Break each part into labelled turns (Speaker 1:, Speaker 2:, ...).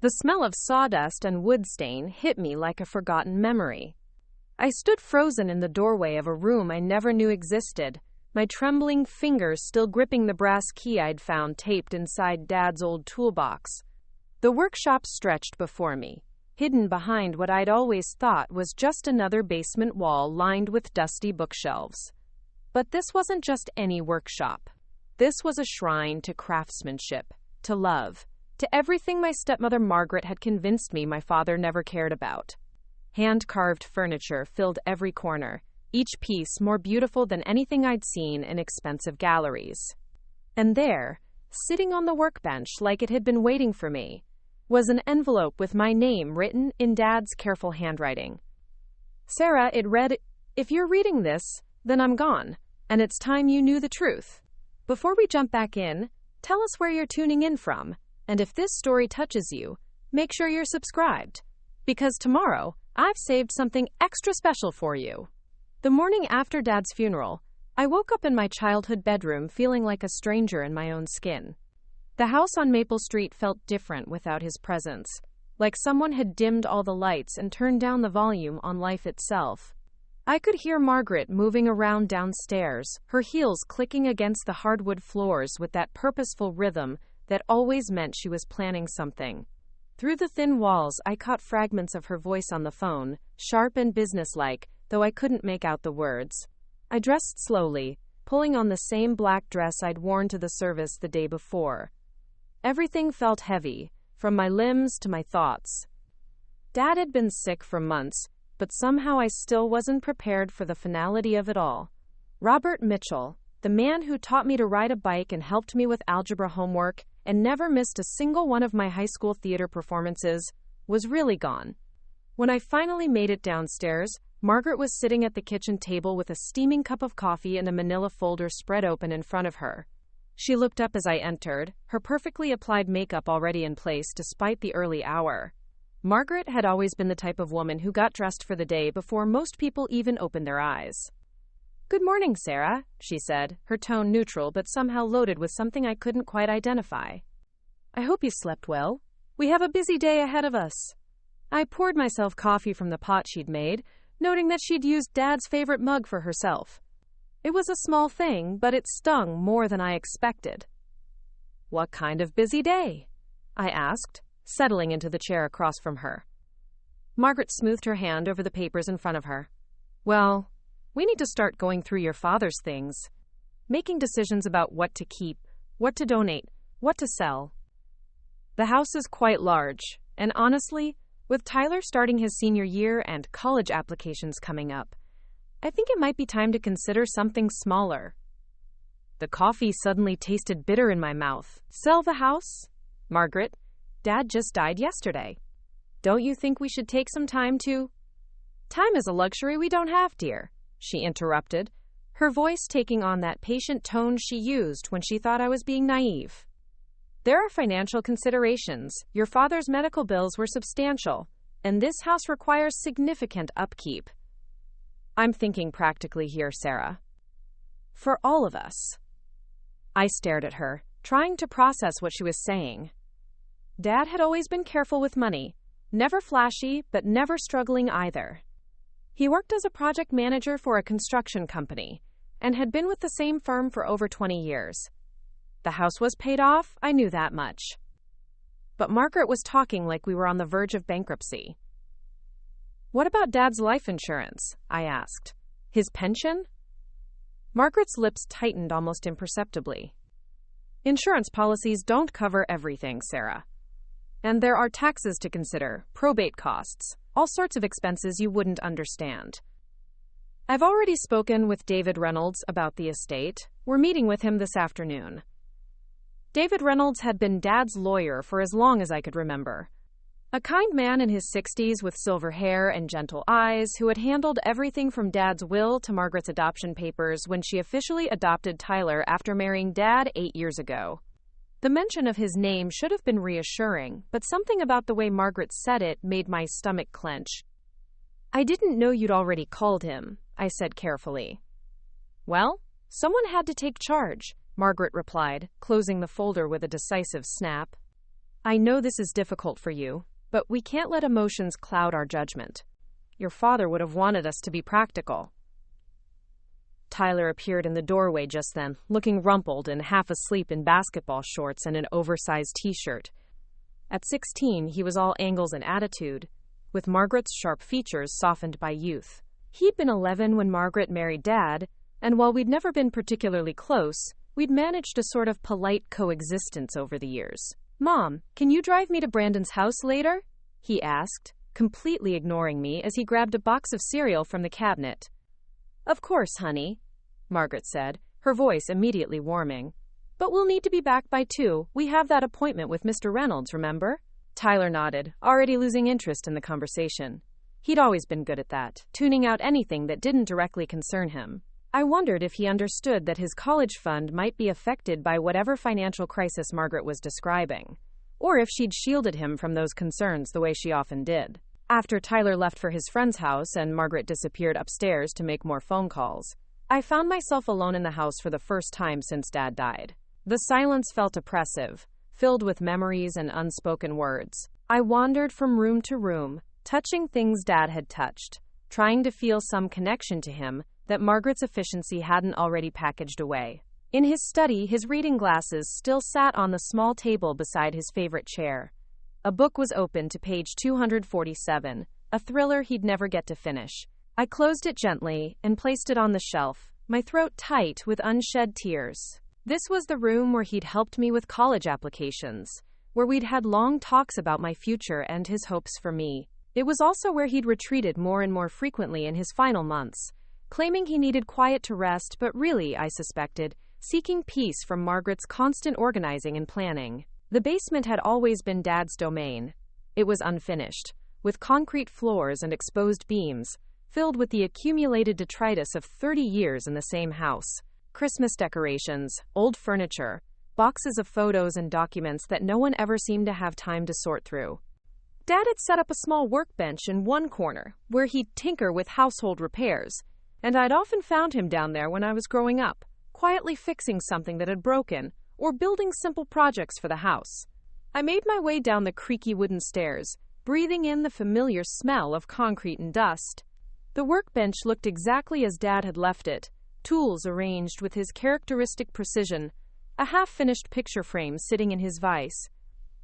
Speaker 1: The smell of sawdust and wood stain hit me like a forgotten memory. I stood frozen in the doorway of a room I never knew existed, my trembling fingers still gripping the brass key I'd found taped inside Dad's old toolbox. The workshop stretched before me, hidden behind what I'd always thought was just another basement wall lined with dusty bookshelves. But this wasn't just any workshop. This was a shrine to craftsmanship, to love, to everything my stepmother Margaret had convinced me my father never cared about. Hand-carved furniture filled every corner, each piece more beautiful than anything I'd seen in expensive galleries. And there, sitting on the workbench like it had been waiting for me, was an envelope with my name written in Dad's careful handwriting. "Sarah," it read, "if you're reading this, then I'm gone, and it's time you knew the truth. Before we jump back in, tell us where you're tuning in from, and if this story touches you, make sure you're subscribed, because tomorrow, I've saved something extra special for you." The morning after Dad's funeral, I woke up in my childhood bedroom feeling like a stranger in my own skin. The house on Maple Street felt different without his presence, like someone had dimmed all the lights and turned down the volume on life itself. I could hear Margaret moving around downstairs, her heels clicking against the hardwood floors with that purposeful rhythm that always meant she was planning something. Through the thin walls, I caught fragments of her voice on the phone, sharp and businesslike, though I couldn't make out the words. I dressed slowly, pulling on the same black dress I'd worn to the service the day before. Everything felt heavy, from my limbs to my thoughts. Dad had been sick for months, but somehow I still wasn't prepared for the finality of it all. Robert Mitchell, the man who taught me to ride a bike and helped me with algebra homework and never missed a single one of my high school theater performances, was really gone. When I finally made it downstairs, Margaret was sitting at the kitchen table with a steaming cup of coffee and a manila folder spread open in front of her. She looked up as I entered, her perfectly applied makeup already in place despite the early hour. Margaret had always been the type of woman who got dressed for the day before most people even opened their eyes. "Good morning, Sarah," she said, her tone neutral but somehow loaded with something I couldn't quite identify. "I hope you slept well. We have a busy day ahead of us." I poured myself coffee from the pot she'd made, noting that she'd used Dad's favorite mug for herself. It was a small thing, but it stung more than I expected. "What kind of busy day?" I asked, settling into the chair across from her. Margaret smoothed her hand over the papers in front of her. "Well, we need to start going through your father's things, making decisions about what to keep, what to donate, what to sell. The house is quite large, and honestly, with Tyler starting his senior year and college applications coming up, I think it might be time to consider something smaller." The coffee suddenly tasted bitter in my mouth. "Sell the house? Margaret, Dad just died yesterday. Don't you think we should take some time to—" "Time is a luxury we don't have, dear," she interrupted, her voice taking on that patient tone she used when she thought I was being naive. "There are financial considerations. Your father's medical bills were substantial, and this house requires significant upkeep. I'm thinking practically here, Sarah. For all of us." I stared at her, trying to process what she was saying. Dad had always been careful with money, never flashy, but never struggling either. He worked as a project manager for a construction company, and had been with the same firm for over 20 years. The house was paid off, I knew that much. But Margaret was talking like we were on the verge of bankruptcy. "What about Dad's life insurance?" I asked. "His pension?" Margaret's lips tightened almost imperceptibly. "Insurance policies don't cover everything, Sarah. And there are taxes to consider, probate costs, all sorts of expenses you wouldn't understand. I've already spoken with David Reynolds about the estate. We're meeting with him this afternoon." David Reynolds had been Dad's lawyer for as long as I could remember. A kind man in his 60s with silver hair and gentle eyes who had handled everything from Dad's will to Margaret's adoption papers when she officially adopted Tyler after marrying Dad 8 years ago. The mention of his name should have been reassuring, but something about the way Margaret said it made my stomach clench. "I didn't know you'd already called him," I said carefully. "Well, someone had to take charge," Margaret replied, closing the folder with a decisive snap. I know this is difficult for you, but we can't let emotions cloud our judgment. Your father would have wanted us to be practical. Tyler appeared in the doorway just then, looking rumpled and half asleep in basketball shorts and an oversized t-shirt. At 16, he was all angles and attitude, with Margaret's sharp features softened by youth. He'd been 11 when Margaret married Dad, and while we'd never been particularly close, we'd managed a sort of polite coexistence over the years. "Mom, can you drive me to Brandon's house later?" he asked, completely ignoring me as he grabbed a box of cereal from the cabinet. "Of course, honey," Margaret said, her voice immediately warming. "But we'll need to be back by 2. We have that appointment with Mr. Reynolds, remember?" Tyler nodded, already losing interest in the conversation. He'd always been good at that, tuning out anything that didn't directly concern him. I wondered if he understood that his college fund might be affected by whatever financial crisis Margaret was describing, or if she'd shielded him from those concerns the way she often did. After Tyler left for his friend's house and Margaret disappeared upstairs to make more phone calls, I found myself alone in the house for the first time since Dad died. The silence felt oppressive, filled with memories and unspoken words. I wandered from room to room, touching things Dad had touched, trying to feel some connection to him that Margaret's efficiency hadn't already packaged away. In his study, his reading glasses still sat on the small table beside his favorite chair. A book was open to page 247, a thriller he'd never get to finish. I closed it gently and placed it on the shelf, my throat tight with unshed tears. This was the room where he'd helped me with college applications, where we'd had long talks about my future and his hopes for me. It was also where he'd retreated more and more frequently in his final months, claiming he needed quiet to rest, but really, I suspected, seeking peace from Margaret's constant organizing and planning. The basement had always been Dad's domain. It was unfinished, with concrete floors and exposed beams, filled with the accumulated detritus of 30 years in the same house. Christmas decorations, old furniture, boxes of photos and documents that no one ever seemed to have time to sort through. Dad had set up a small workbench in one corner, where he'd tinker with household repairs, and I'd often found him down there when I was growing up, quietly fixing something that had broken, or building simple projects for the house. I made my way down the creaky wooden stairs, breathing in the familiar smell of concrete and dust. The workbench looked exactly as Dad had left it, tools arranged with his characteristic precision, a half-finished picture frame sitting in his vise.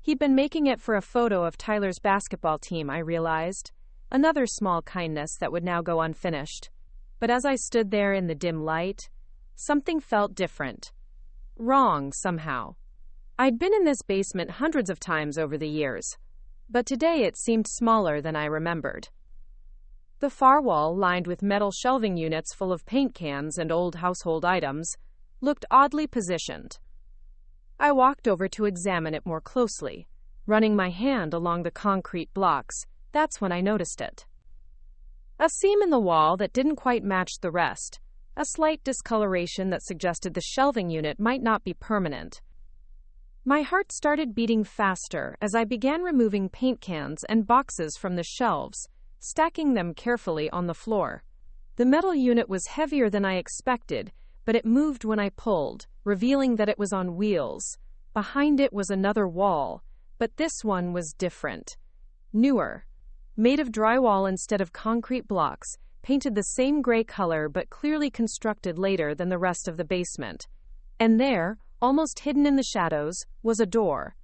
Speaker 1: He'd been making it for a photo of Tyler's basketball team, I realized, another small kindness that would now go unfinished. But as I stood there in the dim light, something felt different. Wrong, somehow. I'd been in this basement hundreds of times over the years, but today it seemed smaller than I remembered. The far wall, lined with metal shelving units full of paint cans and old household items, looked oddly positioned. I walked over to examine it more closely, running my hand along the concrete blocks. That's when I noticed it. A seam in the wall that didn't quite match the rest, a slight discoloration that suggested the shelving unit might not be permanent. My heart started beating faster as I began removing paint cans and boxes from the shelves, stacking them carefully on the floor. The metal unit was heavier than I expected, but it moved when I pulled, revealing that it was on wheels. Behind it was another wall, but this one was different. Newer. Made of drywall instead of concrete blocks, painted the same gray color but clearly constructed later than the rest of the basement. And there, almost hidden in the shadows, was a door.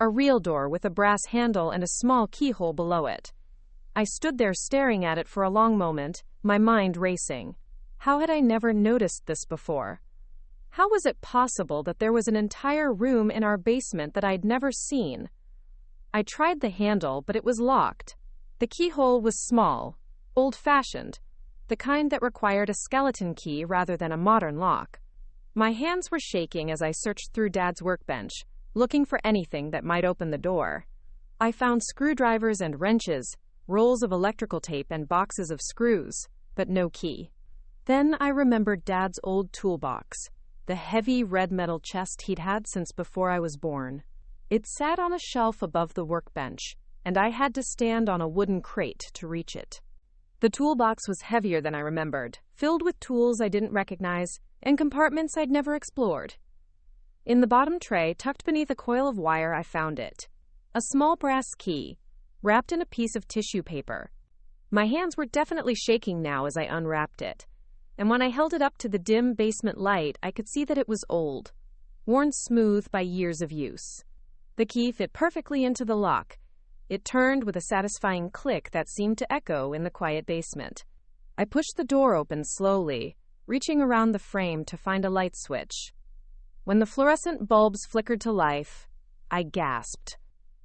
Speaker 1: A real door with a brass handle and a small keyhole below it. I stood there staring at it for a long moment, my mind racing. How had I never noticed this before? How was it possible that there was an entire room in our basement that I'd never seen? I tried the handle, but it was locked. The keyhole was small, old-fashioned, the kind that required a skeleton key rather than a modern lock. My hands were shaking as I searched through Dad's workbench, looking for anything that might open the door. I found screwdrivers and wrenches, rolls of electrical tape and boxes of screws, but no key. Then I remembered Dad's old toolbox, the heavy red metal chest he'd had since before I was born. It sat on a shelf above the workbench, and I had to stand on a wooden crate to reach it. The toolbox was heavier than I remembered, filled with tools I didn't recognize, and compartments I'd never explored. In the bottom tray, tucked beneath a coil of wire, I found it. A small brass key, wrapped in a piece of tissue paper. My hands were definitely shaking now as I unwrapped it, and when I held it up to the dim basement light, I could see that it was old, worn smooth by years of use. The key fit perfectly into the lock. It turned with a satisfying click that seemed to echo in the quiet basement. I pushed the door open slowly, reaching around the frame to find a light switch. When the fluorescent bulbs flickered to life, I gasped.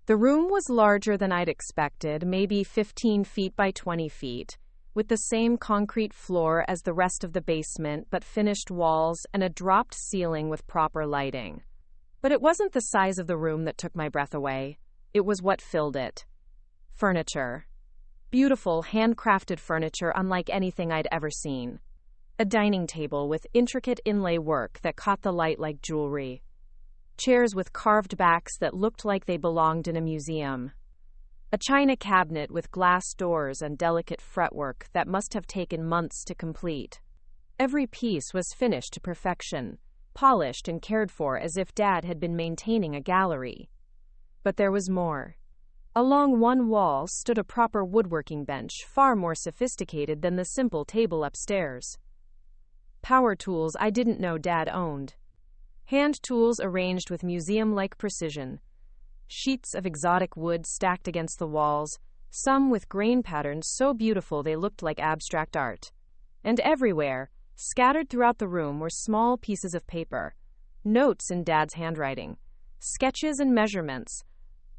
Speaker 1: The room was larger than I'd expected, maybe 15 feet by 20 feet, with the same concrete floor as the rest of the basement, but finished walls and a dropped ceiling with proper lighting. But it wasn't the size of the room that took my breath away. It was what filled it. Furniture. Beautiful, handcrafted furniture unlike anything I'd ever seen. A dining table with intricate inlay work that caught the light like jewelry. Chairs with carved backs that looked like they belonged in a museum. A china cabinet with glass doors and delicate fretwork that must have taken months to complete. Every piece was finished to perfection, polished and cared for as if Dad had been maintaining a gallery. But there was more. Along one wall stood a proper woodworking bench, far more sophisticated than the simple table upstairs. Power tools I didn't know Dad owned. Hand tools arranged with museum-like precision. Sheets of exotic wood stacked against the walls, some with grain patterns so beautiful they looked like abstract art. And everywhere, scattered throughout the room, were small pieces of paper, notes in Dad's handwriting, sketches and measurements,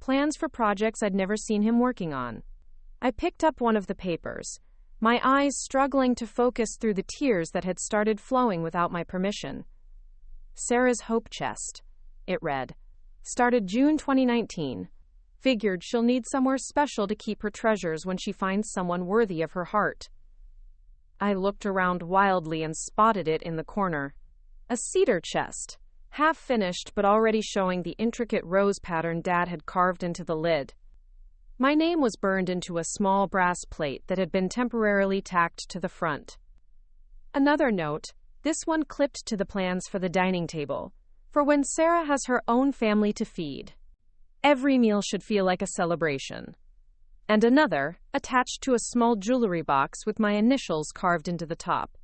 Speaker 1: plans for projects I'd never seen him working on. I picked up one of the papers, my eyes struggling to focus through the tears that had started flowing without my permission. Sarah's Hope Chest, it read. Started June 2019. Figured she'll need somewhere special to keep her treasures when she finds someone worthy of her heart. I looked around wildly and spotted it in the corner. A cedar chest, half finished but already showing the intricate rose pattern Dad had carved into the lid. My name was burned into a small brass plate that had been temporarily tacked to the front. Another note, this one clipped to the plans for the dining table, for when Sarah has her own family to feed. Every meal should feel like a celebration. And another, attached to a small jewelry box with my initials carved into the top.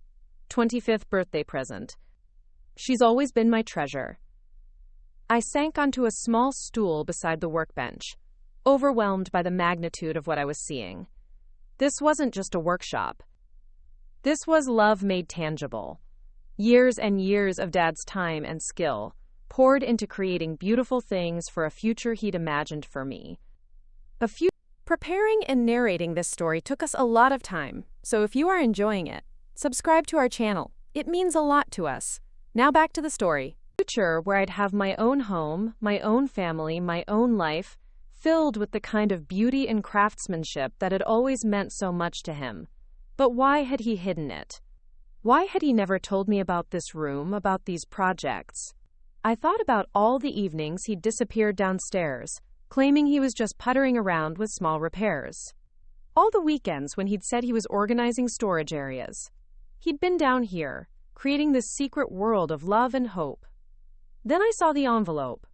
Speaker 1: 25th birthday present. She's always been my treasure. I sank onto a small stool beside the workbench, overwhelmed by the magnitude of what I was seeing. This wasn't just a workshop. This was love made tangible. Years and years of Dad's time and skill, poured into creating beautiful things for a future he'd imagined for me. Preparing and narrating this story took us a lot of time, so if you are enjoying it, subscribe to our channel. It means a lot to us. Now back to the story. Future where I'd have my own home, my own family, my own life, filled with the kind of beauty and craftsmanship that had always meant so much to him. But why had he hidden it? Why had he never told me about this room, about these projects? I thought about all the evenings he'd disappeared downstairs, claiming he was just puttering around with small repairs. All the weekends when he'd said he was organizing storage areas. He'd been down here, creating this secret world of love and hope. Then I saw the envelope.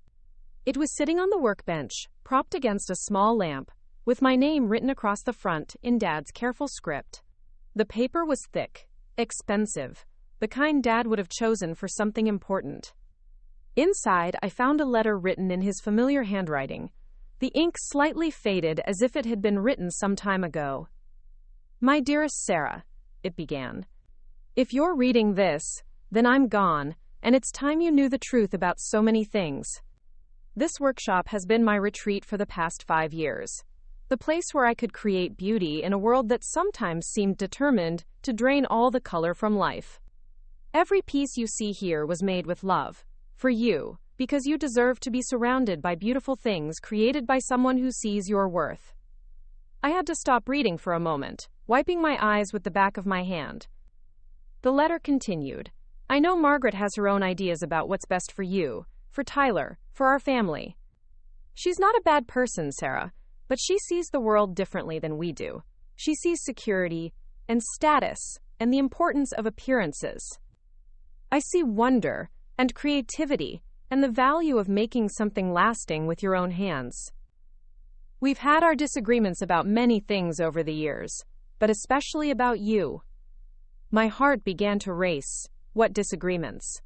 Speaker 1: It was sitting on the workbench, propped against a small lamp, with my name written across the front in Dad's careful script. The paper was thick, expensive, the kind Dad would have chosen for something important. Inside, I found a letter written in his familiar handwriting, the ink slightly faded as if it had been written some time ago. My dearest Sarah, it began. If you're reading this, then I'm gone, and it's time you knew the truth about so many things. This workshop has been my retreat for the past 5 years. The place where I could create beauty in a world that sometimes seemed determined to drain all the color from life. Every piece you see here was made with love. For you, because you deserve to be surrounded by beautiful things created by someone who sees your worth. I had to stop reading for a moment, wiping my eyes with the back of my hand. The letter continued. I know Margaret has her own ideas about what's best for you, for Tyler, for our family. She's not a bad person, Sarah, but she sees the world differently than we do. She sees security and status and the importance of appearances. I see wonder and creativity and the value of making something lasting with your own hands. We've had our disagreements about many things over the years, but especially about you. My heart began to race. What disagreements?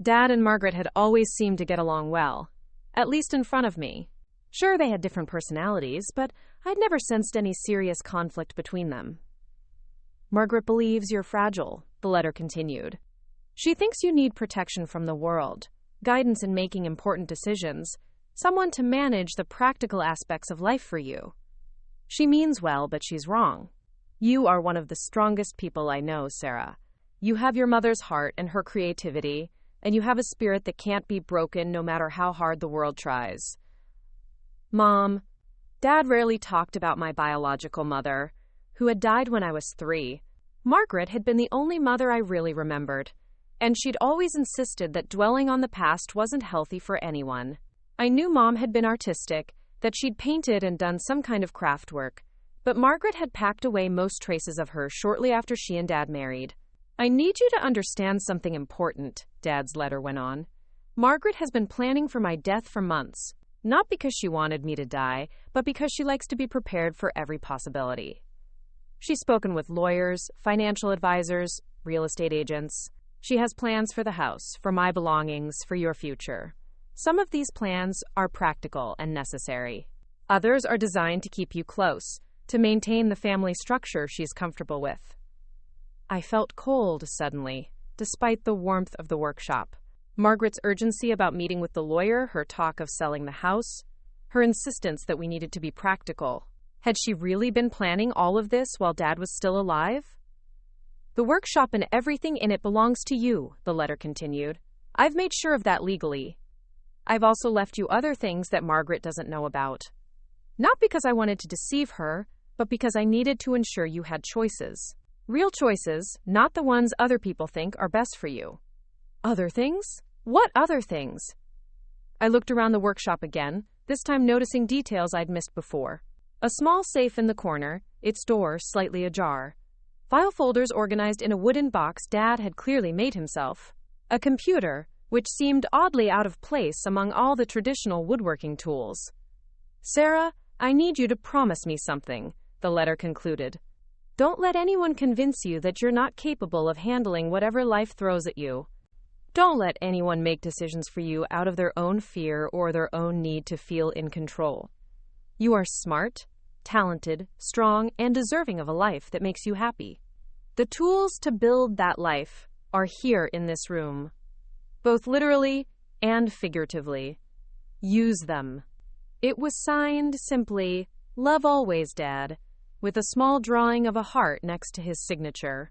Speaker 1: Dad and Margaret had always seemed to get along well, at least in front of me. Sure, they had different personalities, but I'd never sensed any serious conflict between them. Margaret believes you're fragile, the letter continued. She thinks you need protection from the world, guidance in making important decisions, someone to manage the practical aspects of life for you. She means well, but she's wrong. You are one of the strongest people I know, Sarah. You have your mother's heart and her creativity, and you have a spirit that can't be broken no matter how hard the world tries. Mom, Dad rarely talked about my biological mother, who had died when I was 3. Margaret had been the only mother I really remembered, and she'd always insisted that dwelling on the past wasn't healthy for anyone. I knew Mom had been artistic, that she'd painted and done some kind of craft work, but Margaret had packed away most traces of her shortly after she and Dad married. I need you to understand something important, Dad's letter went on. Margaret has been planning for my death for months, not because she wanted me to die, but because she likes to be prepared for every possibility. She's spoken with lawyers, financial advisors, real estate agents. She has plans for the house, for my belongings, for your future. Some of these plans are practical and necessary. Others are designed to keep you close, to maintain the family structure she's comfortable with. I felt cold suddenly, despite the warmth of the workshop. Margaret's urgency about meeting with the lawyer, her talk of selling the house, her insistence that we needed to be practical. Had she really been planning all of this while Dad was still alive? The workshop and everything in it belongs to you, the letter continued. I've made sure of that legally. I've also left you other things that Margaret doesn't know about. Not because I wanted to deceive her, but because I needed to ensure you had choices. Real choices, not the ones other people think are best for you. Other things? What other things? I looked around the workshop again, this time noticing details I'd missed before. A small safe in the corner, its door slightly ajar. File folders organized in a wooden box Dad had clearly made himself. A computer, which seemed oddly out of place among all the traditional woodworking tools. Sarah, I need you to promise me something, the letter concluded. Don't let anyone convince you that you're not capable of handling whatever life throws at you. Don't let anyone make decisions for you out of their own fear or their own need to feel in control. You are smart, talented, strong, and deserving of a life that makes you happy. The tools to build that life are here in this room, both literally and figuratively. Use them. It was signed simply, Love Always, Dad, with a small drawing of a heart next to his signature.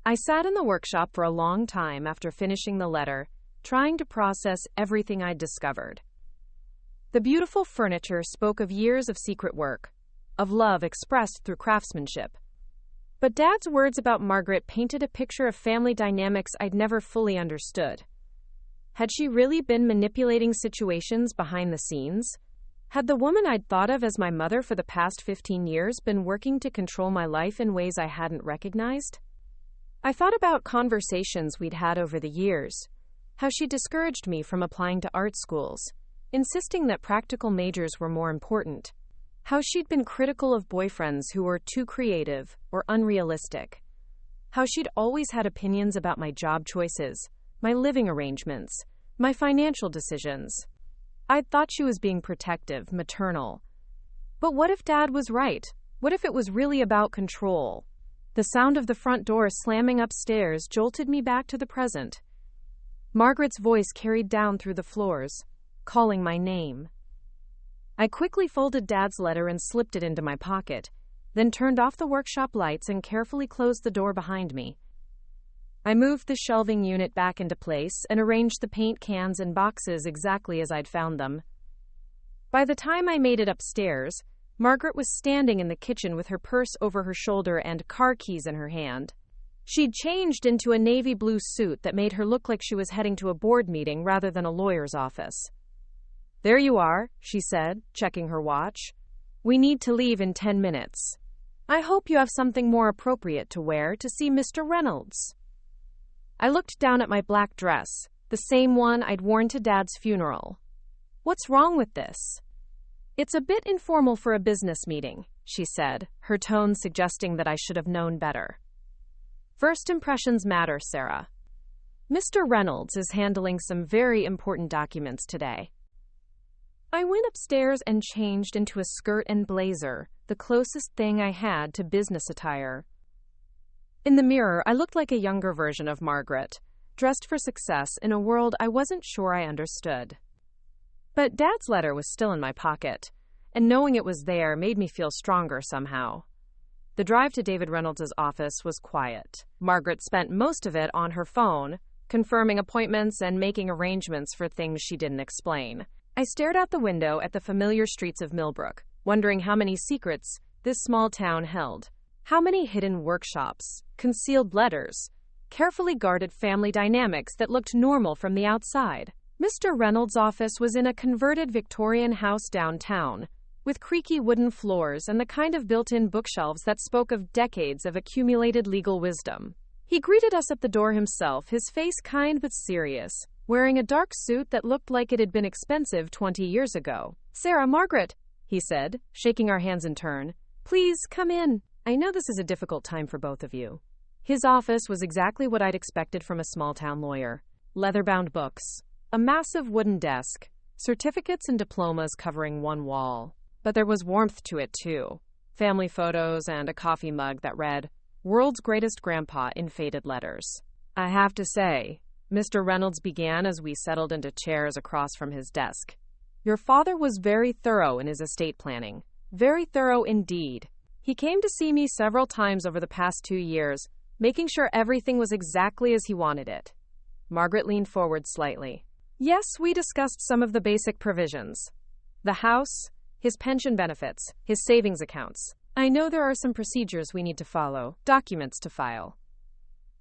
Speaker 1: I sat in the workshop for a long time after finishing the letter, trying to process everything I'd discovered. The beautiful furniture spoke of years of secret work, of love expressed through craftsmanship. But Dad's words about Margaret painted a picture of family dynamics I'd never fully understood. Had she really been manipulating situations behind the scenes? Had the woman I'd thought of as my mother for the past 15 years been working to control my life in ways I hadn't recognized? I thought about conversations we'd had over the years, how she discouraged me from applying to art schools, insisting that practical majors were more important, how she'd been critical of boyfriends who were too creative or unrealistic, how she'd always had opinions about my job choices, my living arrangements, my financial decisions. I'd thought she was being protective, maternal. But what if Dad was right? What if it was really about control? The sound of the front door slamming upstairs jolted me back to the present. Margaret's voice carried down through the floors, calling my name. I quickly folded Dad's letter and slipped it into my pocket, then turned off the workshop lights and carefully closed the door behind me. I moved the shelving unit back into place and arranged the paint cans and boxes exactly as I'd found them. By the time I made it upstairs, Margaret was standing in the kitchen with her purse over her shoulder and car keys in her hand. She'd changed into a navy blue suit that made her look like she was heading to a board meeting rather than a lawyer's office. "There you are," she said, checking her watch. "We need to leave in 10 minutes. I hope you have something more appropriate to wear to see Mr. Reynolds." I looked down at my black dress, the same one I'd worn to Dad's funeral. What's wrong with this? It's a bit informal for a business meeting, she said, her tone suggesting that I should have known better. First impressions matter, Sarah. Mr. Reynolds is handling some very important documents today. I went upstairs and changed into a skirt and blazer, the closest thing I had to business attire. In the mirror, I looked like a younger version of Margaret, dressed for success in a world I wasn't sure I understood. But Dad's letter was still in my pocket, and knowing it was there made me feel stronger somehow. The drive to David Reynolds' office was quiet. Margaret spent most of it on her phone, confirming appointments and making arrangements for things she didn't explain. I stared out the window at the familiar streets of Millbrook, wondering how many secrets this small town held. How many hidden workshops, concealed letters, carefully guarded family dynamics that looked normal from the outside. Mr. Reynolds' office was in a converted Victorian house downtown, with creaky wooden floors and the kind of built-in bookshelves that spoke of decades of accumulated legal wisdom. He greeted us at the door himself, his face kind but serious, wearing a dark suit that looked like it had been expensive 20 years ago. "Sarah, Margaret," he said, shaking our hands in turn. "Please, come in. I know this is a difficult time for both of you." His office was exactly what I'd expected from a small-town lawyer. Leather-bound books, a massive wooden desk, certificates and diplomas covering one wall. But there was warmth to it, too. Family photos and a coffee mug that read, "World's Greatest Grandpa" in faded letters. "I have to say," Mr. Reynolds began as we settled into chairs across from his desk, "your father was very thorough in his estate planning. Very thorough indeed. He came to see me several times over the past 2 years, making sure everything was exactly as he wanted it." Margaret leaned forward slightly. "Yes, we discussed some of the basic provisions. The house, his pension benefits, his savings accounts. I know there are some procedures we need to follow, documents to file."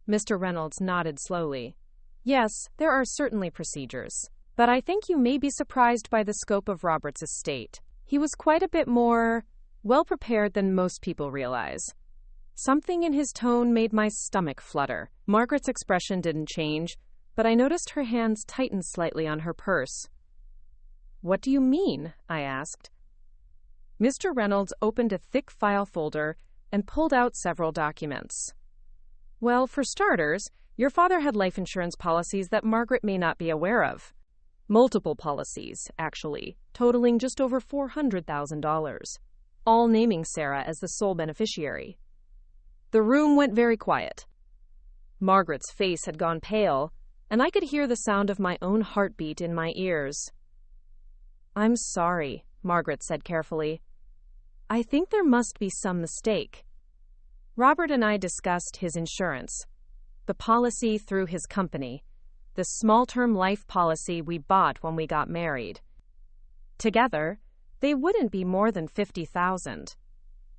Speaker 1: Mr. Reynolds nodded slowly. "Yes, there are certainly procedures. But I think you may be surprised by the scope of Robert's estate. He was quite a bit more well-prepared than most people realize." Something in his tone made my stomach flutter. Margaret's expression didn't change, but I noticed her hands tighten slightly on her purse. "What do you mean?" I asked. Mr. Reynolds opened a thick file folder and pulled out several documents. "Well, for starters, your father had life insurance policies that Margaret may not be aware of. Multiple policies, actually, totaling just over $400,000, all naming Sarah as the sole beneficiary." The room went very quiet. Margaret's face had gone pale, and I could hear the sound of my own heartbeat in my ears. "I'm sorry," Margaret said carefully. "I think there must be some mistake. Robert and I discussed his insurance, the policy through his company, the small-term life policy we bought when we got married. Together, they wouldn't be more than $50,000.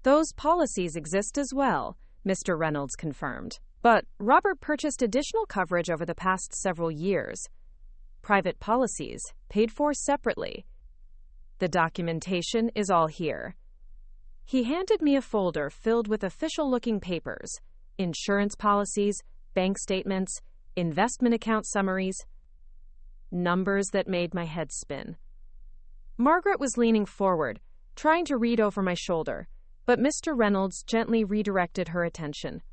Speaker 1: Those policies exist as well," Mr. Reynolds confirmed. "But Robert purchased additional coverage over the past several years. Private policies, paid for separately. The documentation is all here." He handed me a folder filled with official-looking papers, insurance policies, bank statements, investment account summaries, numbers that made my head spin. Margaret was leaning forward, trying to read over my shoulder, but Mr. Reynolds gently redirected her attention.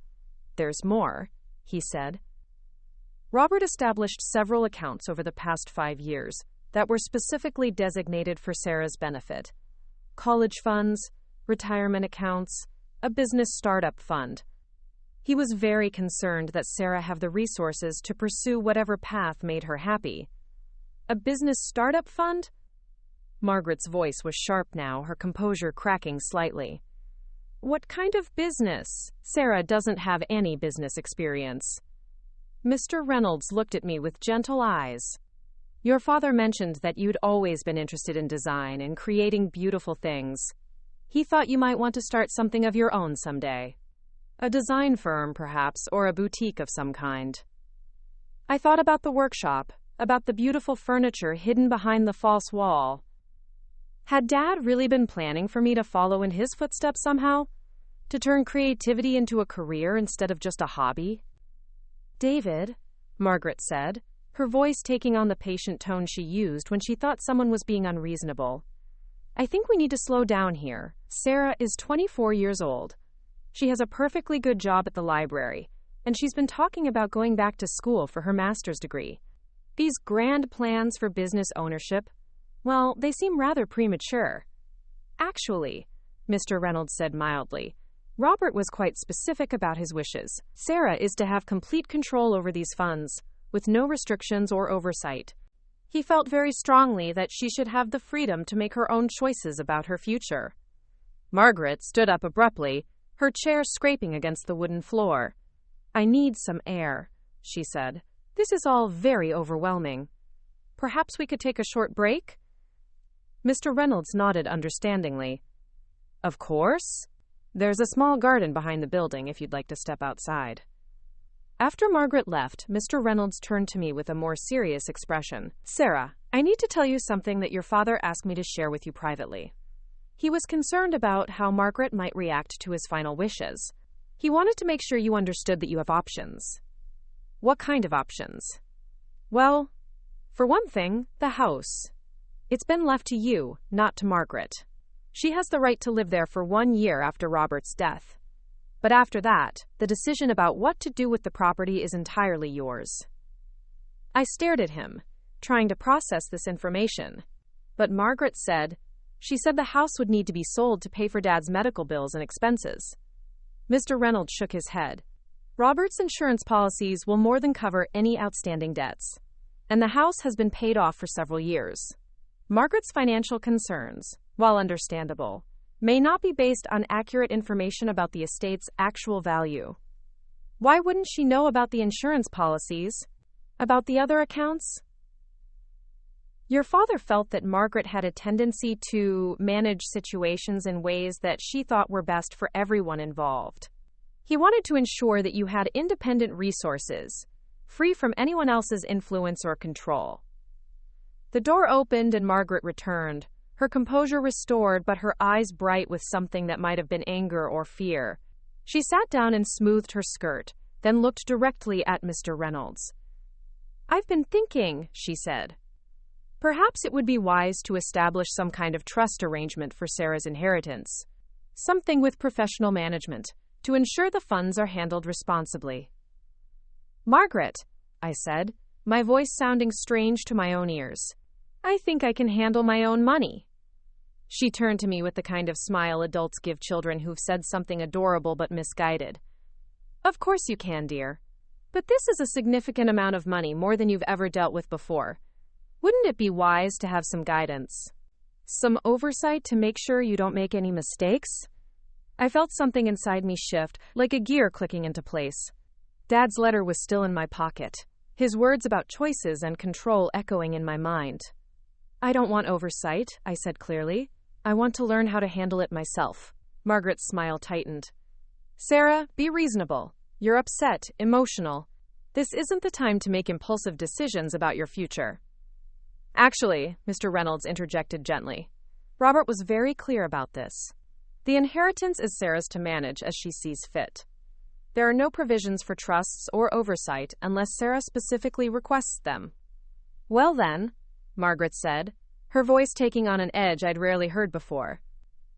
Speaker 1: "There's more," he said. Robert established several accounts over the past 5 years that were specifically designated for Sarah's benefit. College funds, retirement accounts, a business startup fund. He was very concerned that Sarah have the resources to pursue whatever path made her happy. "A business startup fund?" Margaret's voice was sharp now, her composure cracking slightly. "What kind of business? Sarah doesn't have any business experience." Mr. Reynolds looked at me with gentle eyes. "Your father mentioned that you'd always been interested in design and creating beautiful things. He thought you might want to start something of your own someday. A design firm, perhaps, or a boutique of some kind." I thought about the workshop, about the beautiful furniture hidden behind the false wall. Had Dad really been planning for me to follow in his footsteps somehow? To turn creativity into a career instead of just a hobby? "David," Margaret said, her voice taking on the patient tone she used when she thought someone was being unreasonable. I think we need to slow down here. Sarah is 24 years old. She has a perfectly good job at the library, and she's been talking about going back to school for her master's degree. These grand plans for business ownership, well, they seem rather premature. Actually, Mr. Reynolds said mildly, Robert was quite specific about his wishes. Sarah is to have complete control over these funds, with no restrictions or oversight. He felt very strongly that she should have the freedom to make her own choices about her future. Margaret stood up abruptly, her chair scraping against the wooden floor. I need some air, she said. This is all very overwhelming. Perhaps we could take a short break? Mr. Reynolds nodded understandingly. Of course. There's a small garden behind the building if you'd like to step outside. After Margaret left, Mr. Reynolds turned to me with a more serious expression. Sarah, I need to tell you something that your father asked me to share with you privately. He was concerned about how Margaret might react to his final wishes. He wanted to make sure you understood that you have options. What kind of options? Well, for one thing, the house. It's been left to you, not to Margaret. She has the right to live there for 1 year after Robert's death. But after that, the decision about what to do with the property is entirely yours. I stared at him, trying to process this information. But Margaret said, she said the house would need to be sold to pay for Dad's medical bills and expenses. Mr. Reynolds shook his head. Robert's insurance policies will more than cover any outstanding debts, and the house has been paid off for several years. Margaret's financial concerns, while understandable, may not be based on accurate information about the estate's actual value. Why wouldn't she know about the insurance policies? About the other accounts? Your father felt that Margaret had a tendency to manage situations in ways that she thought were best for everyone involved. He wanted to ensure that you had independent resources, free from anyone else's influence or control. The door opened and Margaret returned, her composure restored but her eyes bright with something that might have been anger or fear. She sat down and smoothed her skirt, then looked directly at Mr. Reynolds. I've been thinking, she said. Perhaps it would be wise to establish some kind of trust arrangement for Sarah's inheritance. Something with professional management, to ensure the funds are handled responsibly. Margaret, I said, my voice sounding strange to my own ears. I think I can handle my own money. She turned to me with the kind of smile adults give children who've said something adorable but misguided. Of course you can, dear. But this is a significant amount of money, more than you've ever dealt with before. Wouldn't it be wise to have some guidance? Some oversight to make sure you don't make any mistakes? I felt something inside me shift, like a gear clicking into place. Dad's letter was still in my pocket, his words about choices and control echoing in my mind. I don't want oversight, I said clearly. I want to learn how to handle it myself. Margaret's smile tightened. Sarah, be reasonable. You're upset, emotional. This isn't the time to make impulsive decisions about your future. Actually, Mr. Reynolds interjected gently. Robert was very clear about this. The inheritance is Sarah's to manage as she sees fit. There are no provisions for trusts or oversight unless Sarah specifically requests them. Well then, Margaret said, her voice taking on an edge I'd rarely heard before.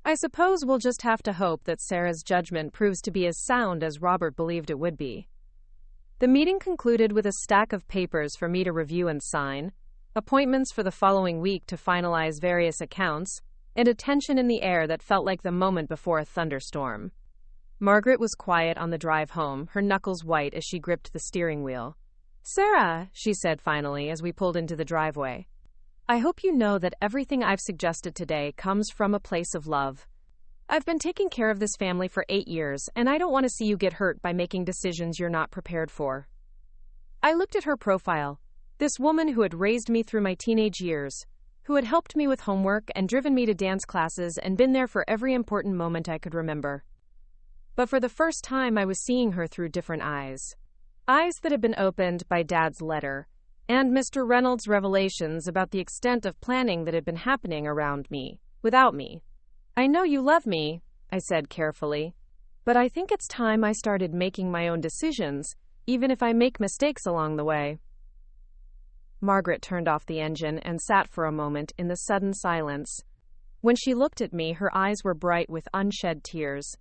Speaker 1: I suppose we'll just have to hope that Sarah's judgment proves to be as sound as Robert believed it would be. The meeting concluded with a stack of papers for me to review and sign, appointments for the following week to finalize various accounts, and a tension in the air that felt like the moment before a thunderstorm. Margaret was quiet on the drive home, her knuckles white as she gripped the steering wheel. Sarah, she said finally as we pulled into the driveway, I hope you know that everything I've suggested today comes from a place of love. I've been taking care of this family for 8 years, and I don't want to see you get hurt by making decisions you're not prepared for. I looked at her profile, this woman who had raised me through my teenage years, who had helped me with homework and driven me to dance classes and been there for every important moment I could remember. But for the first time, I was seeing her through different eyes. Eyes that had been opened by Dad's letter, and Mr. Reynolds' revelations about the extent of planning that had been happening around me, without me. I know you love me, I said carefully, but I think it's time I started making my own decisions, even if I make mistakes along the way. Margaret turned off the engine and sat for a moment in the sudden silence. When she looked at me, her eyes were bright with unshed tears.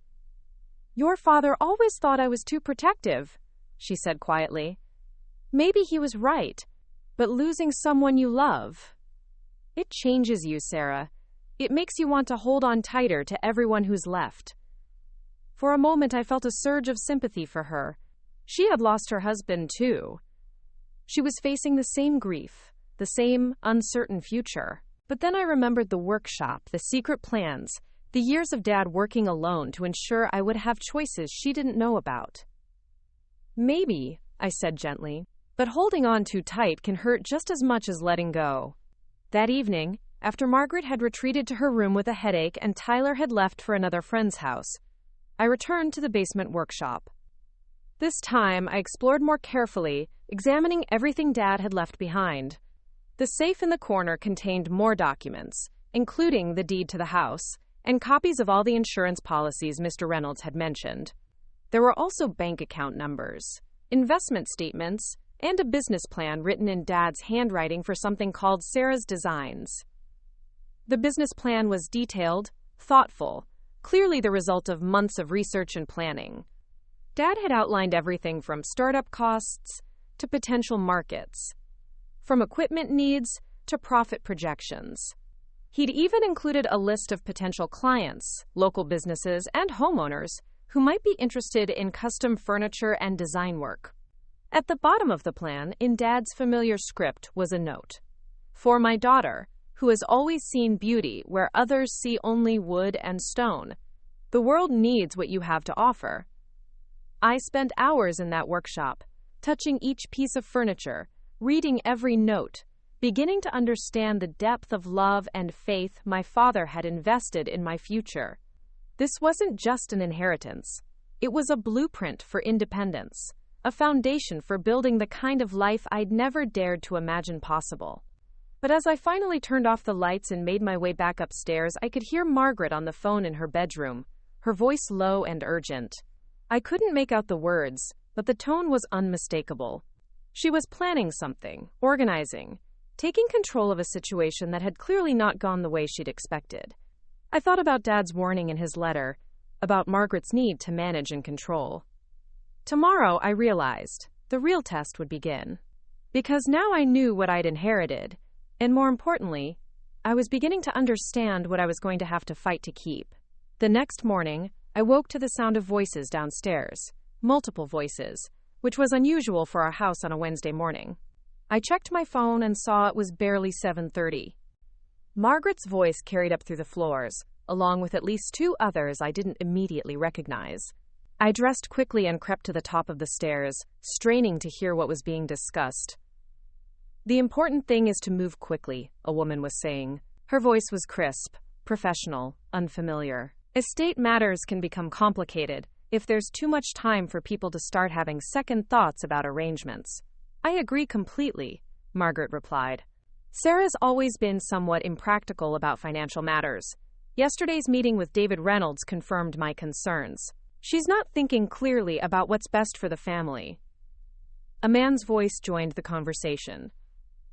Speaker 1: "Your father always thought I was too protective," she said quietly. "Maybe he was right, but losing someone you love, it changes you, Sarah. It makes you want to hold on tighter to everyone who's left." For a moment, I felt a surge of sympathy for her. She had lost her husband, too. She was facing the same grief, the same uncertain future. But then I remembered the workshop, the secret plans, the years of Dad working alone to ensure I would have choices she didn't know about. "Maybe," I said gently, "but holding on too tight can hurt just as much as letting go." That evening, after Margaret had retreated to her room with a headache and Tyler had left for another friend's house, I returned to the basement workshop. This time, I explored more carefully, examining everything Dad had left behind. The safe in the corner contained more documents, including the deed to the house, and copies of all the insurance policies Mr. Reynolds had mentioned. There were also bank account numbers, investment statements, and a business plan written in Dad's handwriting for something called Sarah's Designs. The business plan was detailed, thoughtful, clearly the result of months of research and planning. Dad had outlined everything from startup costs to potential markets, from equipment needs to profit projections. He'd even included a list of potential clients, local businesses, and homeowners who might be interested in custom furniture and design work. At the bottom of the plan, in Dad's familiar script, was a note. "For my daughter, who has always seen beauty where others see only wood and stone. The world needs what you have to offer." I spent hours in that workshop, touching each piece of furniture, reading every note, beginning to understand the depth of love and faith my father had invested in my future. This wasn't just an inheritance. It was a blueprint for independence, a foundation for building the kind of life I'd never dared to imagine possible. But as I finally turned off the lights and made my way back upstairs, I could hear Margaret on the phone in her bedroom, her voice low and urgent. I couldn't make out the words, but the tone was unmistakable. She was planning something, organizing, taking control of a situation that had clearly not gone the way she'd expected. I thought about Dad's warning in his letter, about Margaret's need to manage and control. Tomorrow, I realized, the real test would begin. Because now I knew what I'd inherited, and more importantly, I was beginning to understand what I was going to have to fight to keep. The next morning, I woke to the sound of voices downstairs, multiple voices, which was unusual for our house on a Wednesday morning. I checked my phone and saw it was barely 7:30. Margaret's voice carried up through the floors, along with at least two others I didn't immediately recognize. I dressed quickly and crept to the top of the stairs, straining to hear what was being discussed. "The important thing is to move quickly," a woman was saying. Her voice was crisp, professional, unfamiliar. "Estate matters can become complicated if there's too much time for people to start having second thoughts about arrangements." "I agree completely," Margaret replied. Sarah's always been somewhat impractical about financial matters. Yesterday's meeting with David Reynolds confirmed my concerns. She's not thinking clearly about what's best for the family. A man's voice joined the conversation.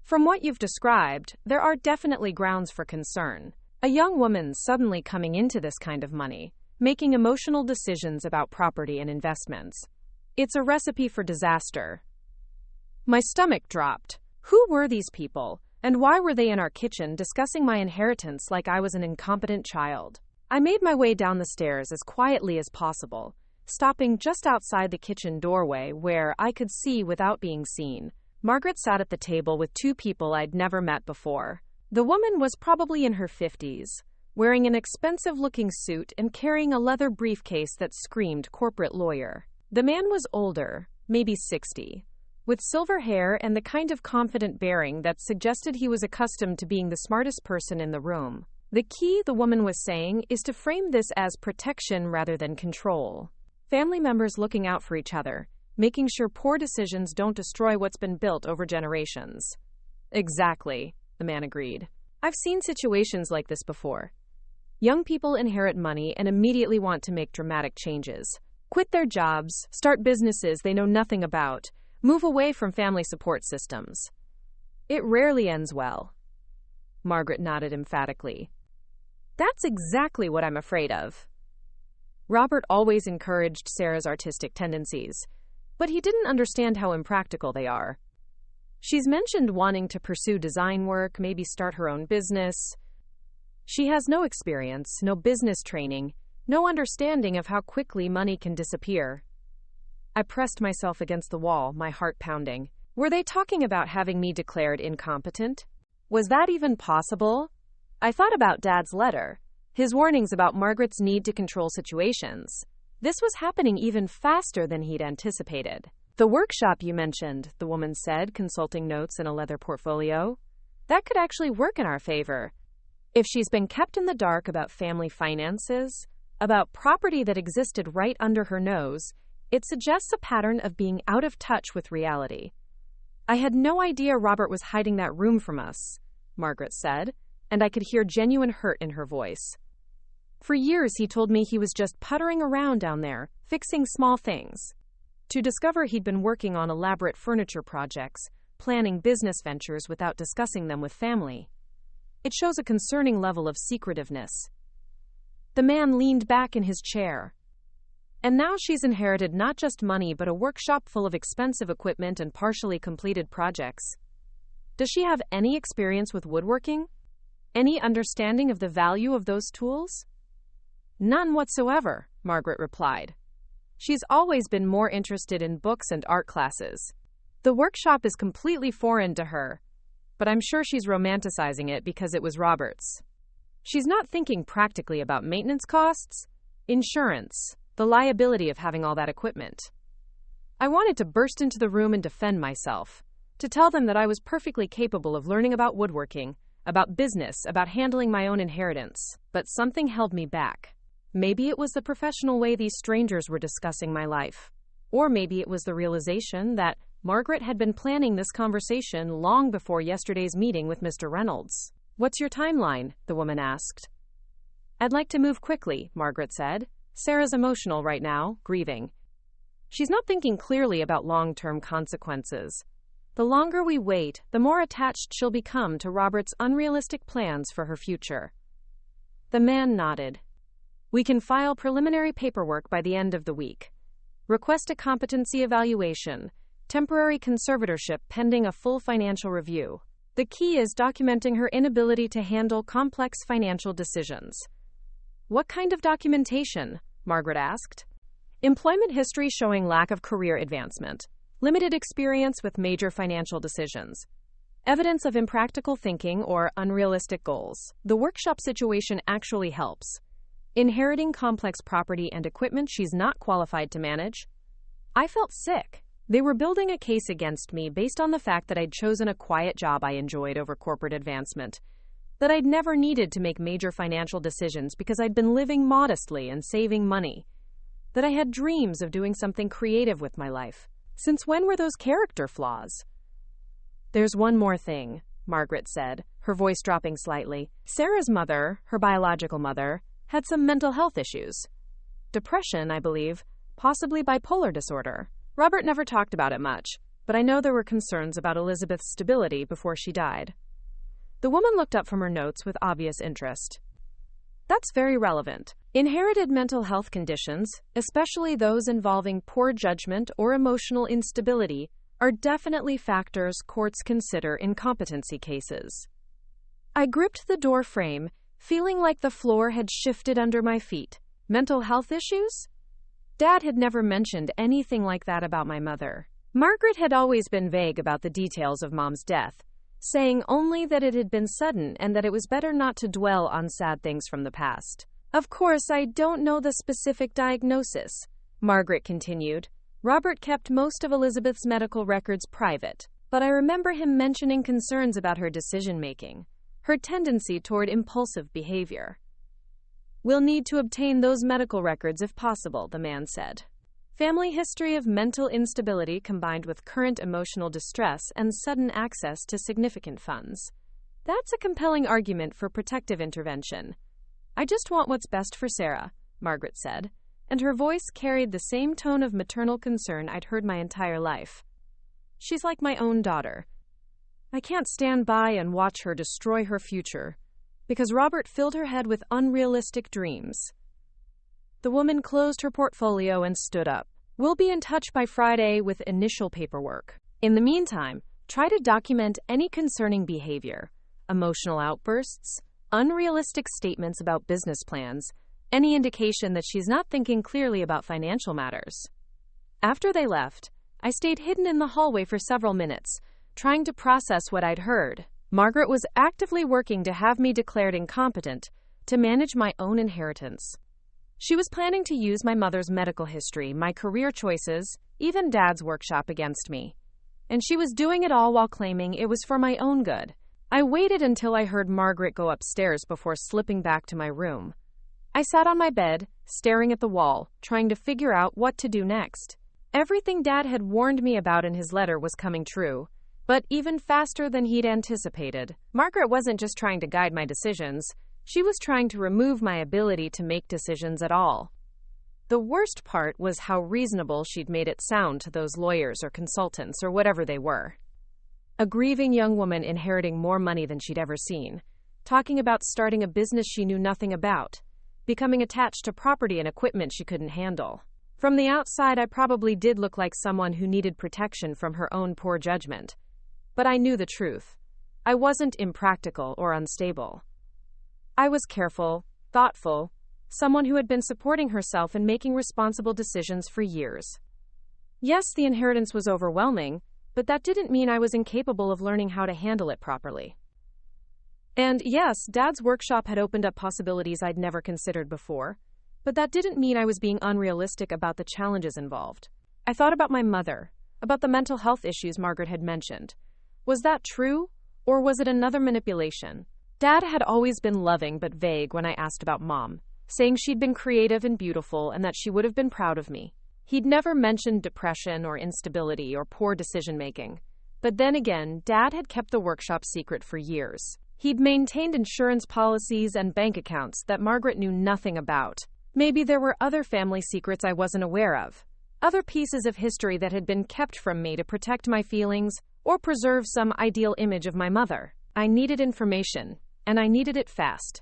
Speaker 1: "From what you've described, there are definitely grounds for concern. A young woman suddenly coming into this kind of money, making emotional decisions about property and investments. It's a recipe for disaster." My stomach dropped. Who were these people, and why were they in our kitchen discussing my inheritance like I was an incompetent child? I made my way down the stairs as quietly as possible, stopping just outside the kitchen doorway where I could see without being seen. Margaret sat at the table with two people I'd never met before. The woman was probably in her 50s, wearing an expensive-looking suit and carrying a leather briefcase that screamed corporate lawyer. The man was older, maybe 60, with silver hair and the kind of confident bearing that suggested he was accustomed to being the smartest person in the room. "The key," the woman was saying, "is to frame this as protection rather than control. Family members looking out for each other, making sure poor decisions don't destroy what's been built over generations." "Exactly," the man agreed. "I've seen situations like this before. Young people inherit money and immediately want to make dramatic changes. Quit their jobs, start businesses they know nothing about, move away from family support systems. It rarely ends well." Margaret nodded emphatically. That's exactly what I'm afraid of. Robert always encouraged Sarah's artistic tendencies, but he didn't understand how impractical they are. She's mentioned wanting to pursue design work, maybe start her own business. She has no experience, no business training, no understanding of how quickly money can disappear. I pressed myself against the wall, my heart pounding. Were they talking about having me declared incompetent? Was that even possible? I thought about Dad's letter, his warnings about Margaret's need to control situations. This was happening even faster than he'd anticipated. The workshop you mentioned, the woman said, consulting notes in a leather portfolio. That could actually work in our favor. If she's been kept in the dark about family finances, about property that existed right under her nose, it suggests a pattern of being out of touch with reality. I had no idea Robert was hiding that room from us, Margaret said, and I could hear genuine hurt in her voice. For years he told me he was just puttering around down there, fixing small things. To discover he'd been working on elaborate furniture projects, planning business ventures without discussing them with family. It shows a concerning level of secretiveness. The man leaned back in his chair. And now she's inherited not just money but a workshop full of expensive equipment and partially completed projects. Does she have any experience with woodworking? Any understanding of the value of those tools? None whatsoever, Margaret replied. She's always been more interested in books and art classes. The workshop is completely foreign to her, but I'm sure she's romanticizing it because it was Robert's. She's not thinking practically about maintenance costs, insurance, the liability of having all that equipment. I wanted to burst into the room and defend myself, to tell them that I was perfectly capable of learning about woodworking, about business, about handling my own inheritance, but something held me back. Maybe it was the professional way these strangers were discussing my life, or maybe it was the realization that Margaret had been planning this conversation long before yesterday's meeting with Mr. Reynolds. "What's your timeline?" the woman asked. "I'd like to move quickly," Margaret said. "Sarah's emotional right now, grieving. She's not thinking clearly about long-term consequences. The longer we wait, the more attached she'll become to Robert's unrealistic plans for her future." The man nodded. "We can file preliminary paperwork by the end of the week. Request a competency evaluation, temporary conservatorship pending a full financial review. The key is documenting her inability to handle complex financial decisions." "What kind of documentation?" Margaret asked. "Employment history showing lack of career advancement, limited experience with major financial decisions, evidence of impractical thinking or unrealistic goals. The workshop situation actually helps. Inheriting complex property and equipment she's not qualified to manage." I felt sick. They were building a case against me based on the fact that I'd chosen a quiet job I enjoyed over corporate advancement, that I'd never needed to make major financial decisions because I'd been living modestly and saving money, that I had dreams of doing something creative with my life. Since when were those character flaws? "There's one more thing," Margaret said, her voice dropping slightly. "Sarah's mother, her biological mother, had some mental health issues. Depression, I believe, possibly bipolar disorder. Robert never talked about it much, but I know there were concerns about Elizabeth's stability before she died." The woman looked up from her notes with obvious interest. "That's very relevant. Inherited mental health conditions, especially those involving poor judgment or emotional instability, are definitely factors courts consider in competency cases." I gripped the door frame, feeling like the floor had shifted under my feet. Mental health issues? Dad had never mentioned anything like that about my mother. Margaret had always been vague about the details of Mom's death, saying only that it had been sudden and that it was better not to dwell on sad things from the past. "Of course, I don't know the specific diagnosis," Margaret continued. "Robert kept most of Elizabeth's medical records private, but I remember him mentioning concerns about her decision-making, her tendency toward impulsive behavior." "We'll need to obtain those medical records if possible," the man said. "Family history of mental instability combined with current emotional distress and sudden access to significant funds. That's a compelling argument for protective intervention. I just want what's best for Sarah," Margaret said, and her voice carried the same tone of maternal concern I'd heard my entire life. "She's like my own daughter. I can't stand by and watch her destroy her future. because Robert filled her head with unrealistic dreams. The woman closed her portfolio and stood up. We'll be in touch by Friday with initial paperwork. In the meantime, try to document any concerning behavior, emotional outbursts, unrealistic statements about business plans, any indication that she's not thinking clearly about financial matters. After they left, I stayed hidden in the hallway for several minutes, trying to process what I'd heard. Margaret was actively working to have me declared incompetent to manage my own inheritance. She was planning to use my mother's medical history, my career choices, even Dad's workshop against me. And she was doing it all while claiming it was for my own good. I waited until I heard Margaret go upstairs before slipping back to my room. I sat on my bed, staring at the wall, trying to figure out what to do next. Everything Dad had warned me about in his letter was coming true, but even faster than he'd anticipated. Margaret wasn't just trying to guide my decisions, she was trying to remove my ability to make decisions at all. The worst part was how reasonable she'd made it sound to those lawyers or consultants or whatever they were. A grieving young woman inheriting more money than she'd ever seen, talking about starting a business she knew nothing about, becoming attached to property and equipment she couldn't handle. From the outside, I probably did look like someone who needed protection from her own poor judgment. But I knew the truth. I wasn't impractical or unstable. I was careful, thoughtful, someone who had been supporting herself and making responsible decisions for years. Yes, the inheritance was overwhelming, but that didn't mean I was incapable of learning how to handle it properly. And yes, Dad's workshop had opened up possibilities I'd never considered before, but that didn't mean I was being unrealistic about the challenges involved. I thought about my mother, about the mental health issues Margaret had mentioned. Was that true, or was it another manipulation? Dad had always been loving but vague when I asked about Mom, saying she'd been creative and beautiful and that she would have been proud of me. He'd never mentioned depression or instability or poor decision-making. But then again, Dad had kept the workshop secret for years. He'd maintained insurance policies and bank accounts that Margaret knew nothing about. Maybe there were other family secrets I wasn't aware of. Other pieces of history that had been kept from me to protect my feelings or preserve some ideal image of my mother. I needed information, and I needed it fast.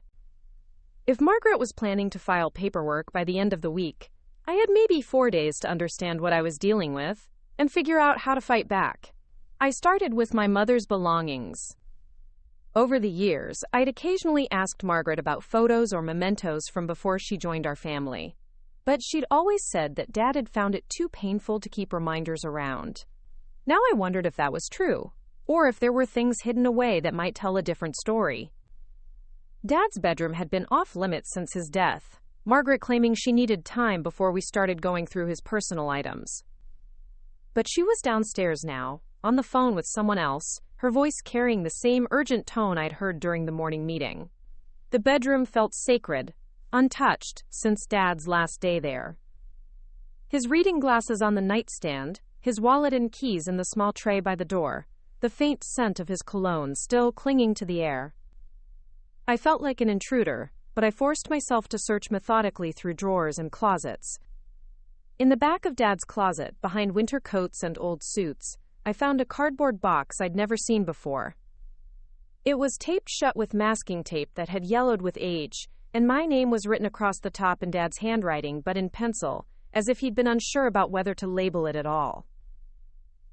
Speaker 1: If Margaret was planning to file paperwork by the end of the week, I had maybe 4 days to understand what I was dealing with and figure out how to fight back. I started with my mother's belongings. Over the years, I'd occasionally asked Margaret about photos or mementos from before she joined our family. But she'd always said that Dad had found it too painful to keep reminders around. Now I wondered if that was true, or if there were things hidden away that might tell a different story. Dad's bedroom had been off-limits since his death, Margaret claiming she needed time before we started going through his personal items. But she was downstairs now, on the phone with someone else, her voice carrying the same urgent tone I'd heard during the morning meeting. The bedroom felt sacred, untouched since Dad's last day there. His reading glasses on the nightstand, his wallet and keys in the small tray by the door, the faint scent of his cologne still clinging to the air. I felt like an intruder, but I forced myself to search methodically through drawers and closets. In the back of Dad's closet, behind winter coats and old suits, I found a cardboard box I'd never seen before. It was taped shut with masking tape that had yellowed with age, and my name was written across the top in Dad's handwriting, but in pencil, as if he'd been unsure about whether to label it at all.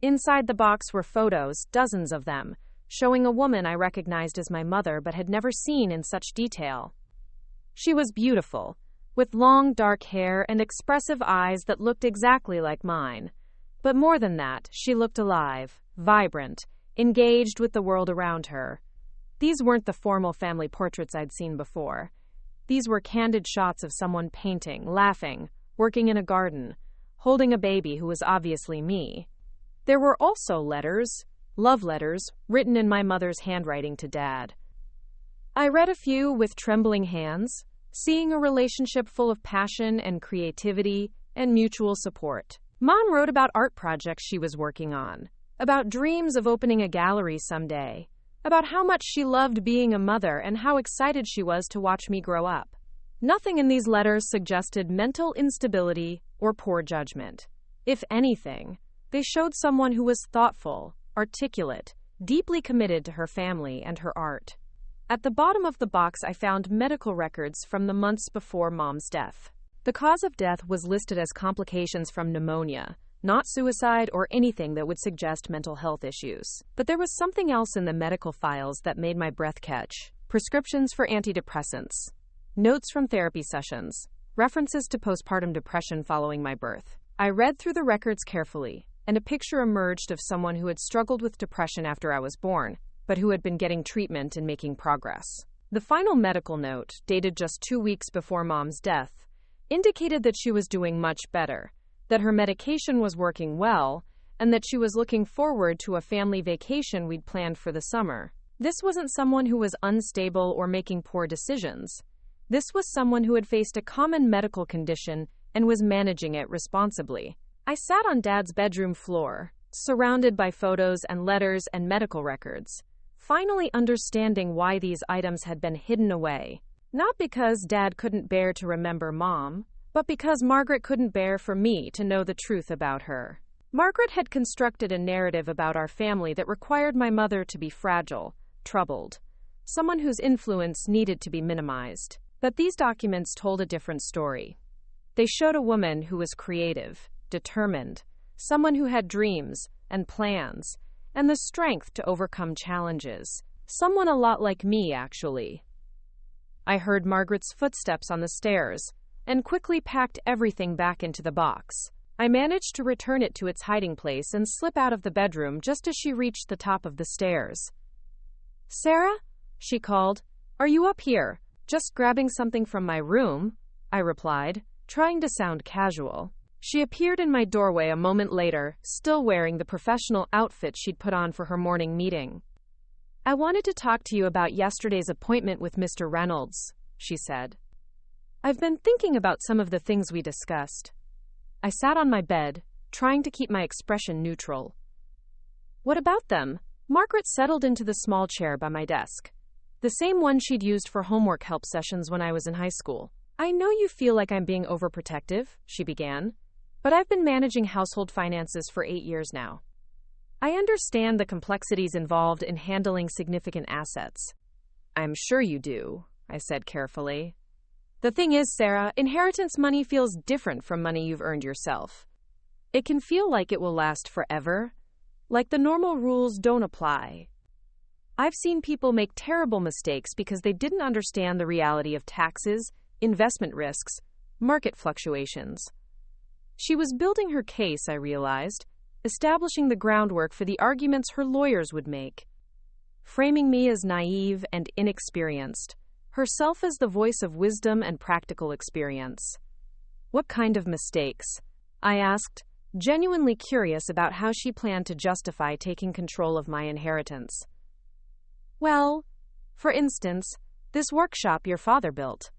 Speaker 1: Inside the box were photos, dozens of them, showing a woman I recognized as my mother but had never seen in such detail. She was beautiful, with long dark hair and expressive eyes that looked exactly like mine. But more than that, she looked alive, vibrant, engaged with the world around her. These weren't the formal family portraits I'd seen before. These were candid shots of someone painting, laughing, working in a garden, holding a baby who was obviously me. There were also letters, love letters, written in my mother's handwriting to Dad. I read a few with trembling hands, seeing a relationship full of passion and creativity and mutual support. Mom wrote about art projects she was working on, about dreams of opening a gallery someday, about how much she loved being a mother and how excited she was to watch me grow up. Nothing in these letters suggested mental instability or poor judgment. If anything, they showed someone who was thoughtful, articulate, deeply committed to her family and her art. At the bottom of the box, I found medical records from the months before Mom's death. The cause of death was listed as complications from pneumonia, not suicide or anything that would suggest mental health issues. But there was something else in the medical files that made my breath catch. Prescriptions for antidepressants, notes from therapy sessions, references to postpartum depression following my birth. I read through the records carefully, and a picture emerged of someone who had struggled with depression after I was born, but who had been getting treatment and making progress. The final medical note, dated just 2 weeks before Mom's death, indicated that she was doing much better, that her medication was working well, and that she was looking forward to a family vacation we'd planned for the summer. This wasn't someone who was unstable or making poor decisions. This was someone who had faced a common medical condition and was managing it responsibly. I sat on Dad's bedroom floor, surrounded by photos and letters and medical records, finally understanding why these items had been hidden away. Not because Dad couldn't bear to remember Mom, but because Margaret couldn't bear for me to know the truth about her. Margaret had constructed a narrative about our family that required my mother to be fragile, troubled, someone whose influence needed to be minimized. But these documents told a different story. They showed a woman who was creative, determined, someone who had dreams and plans, and the strength to overcome challenges. Someone a lot like me, actually. I heard Margaret's footsteps on the stairs, and quickly packed everything back into the box. I managed to return it to its hiding place and slip out of the bedroom just as she reached the top of the stairs. "Sarah?" she called. "Are you up here?" "Just grabbing something from my room," I replied, trying to sound casual. She appeared in my doorway a moment later, still wearing the professional outfit she'd put on for her morning meeting. "I wanted to talk to you about yesterday's appointment with Mr. Reynolds," she said. "I've been thinking about some of the things we discussed." I sat on my bed, trying to keep my expression neutral. "What about them?" Margaret settled into the small chair by my desk, the same one she'd used for homework help sessions when I was in high school. "I know you feel like I'm being overprotective," she began, "but I've been managing household finances for 8 years now. I understand the complexities involved in handling significant assets." "I'm sure you do," I said carefully. "The thing is, Sarah, inheritance money feels different from money you've earned yourself. It can feel like it will last forever, like the normal rules don't apply. I've seen people make terrible mistakes because they didn't understand the reality of taxes, investment risks, market fluctuations." She was building her case, I realized, establishing the groundwork for the arguments her lawyers would make, framing me as naive and inexperienced, herself as the voice of wisdom and practical experience. "What kind of mistakes?" I asked, genuinely curious about how she planned to justify taking control of my inheritance. "Well, for instance, this workshop your father built.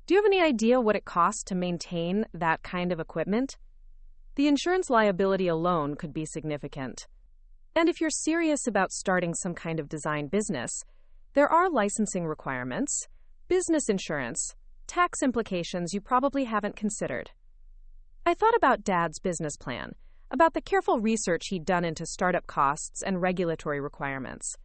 Speaker 1: Do you have any idea what it costs to maintain that kind of equipment? The insurance liability alone could be significant. And if you're serious about starting some kind of design business, there are licensing requirements, business insurance, tax implications you probably haven't considered." I thought about Dad's business plan, about the careful research he'd done into startup costs and regulatory requirements.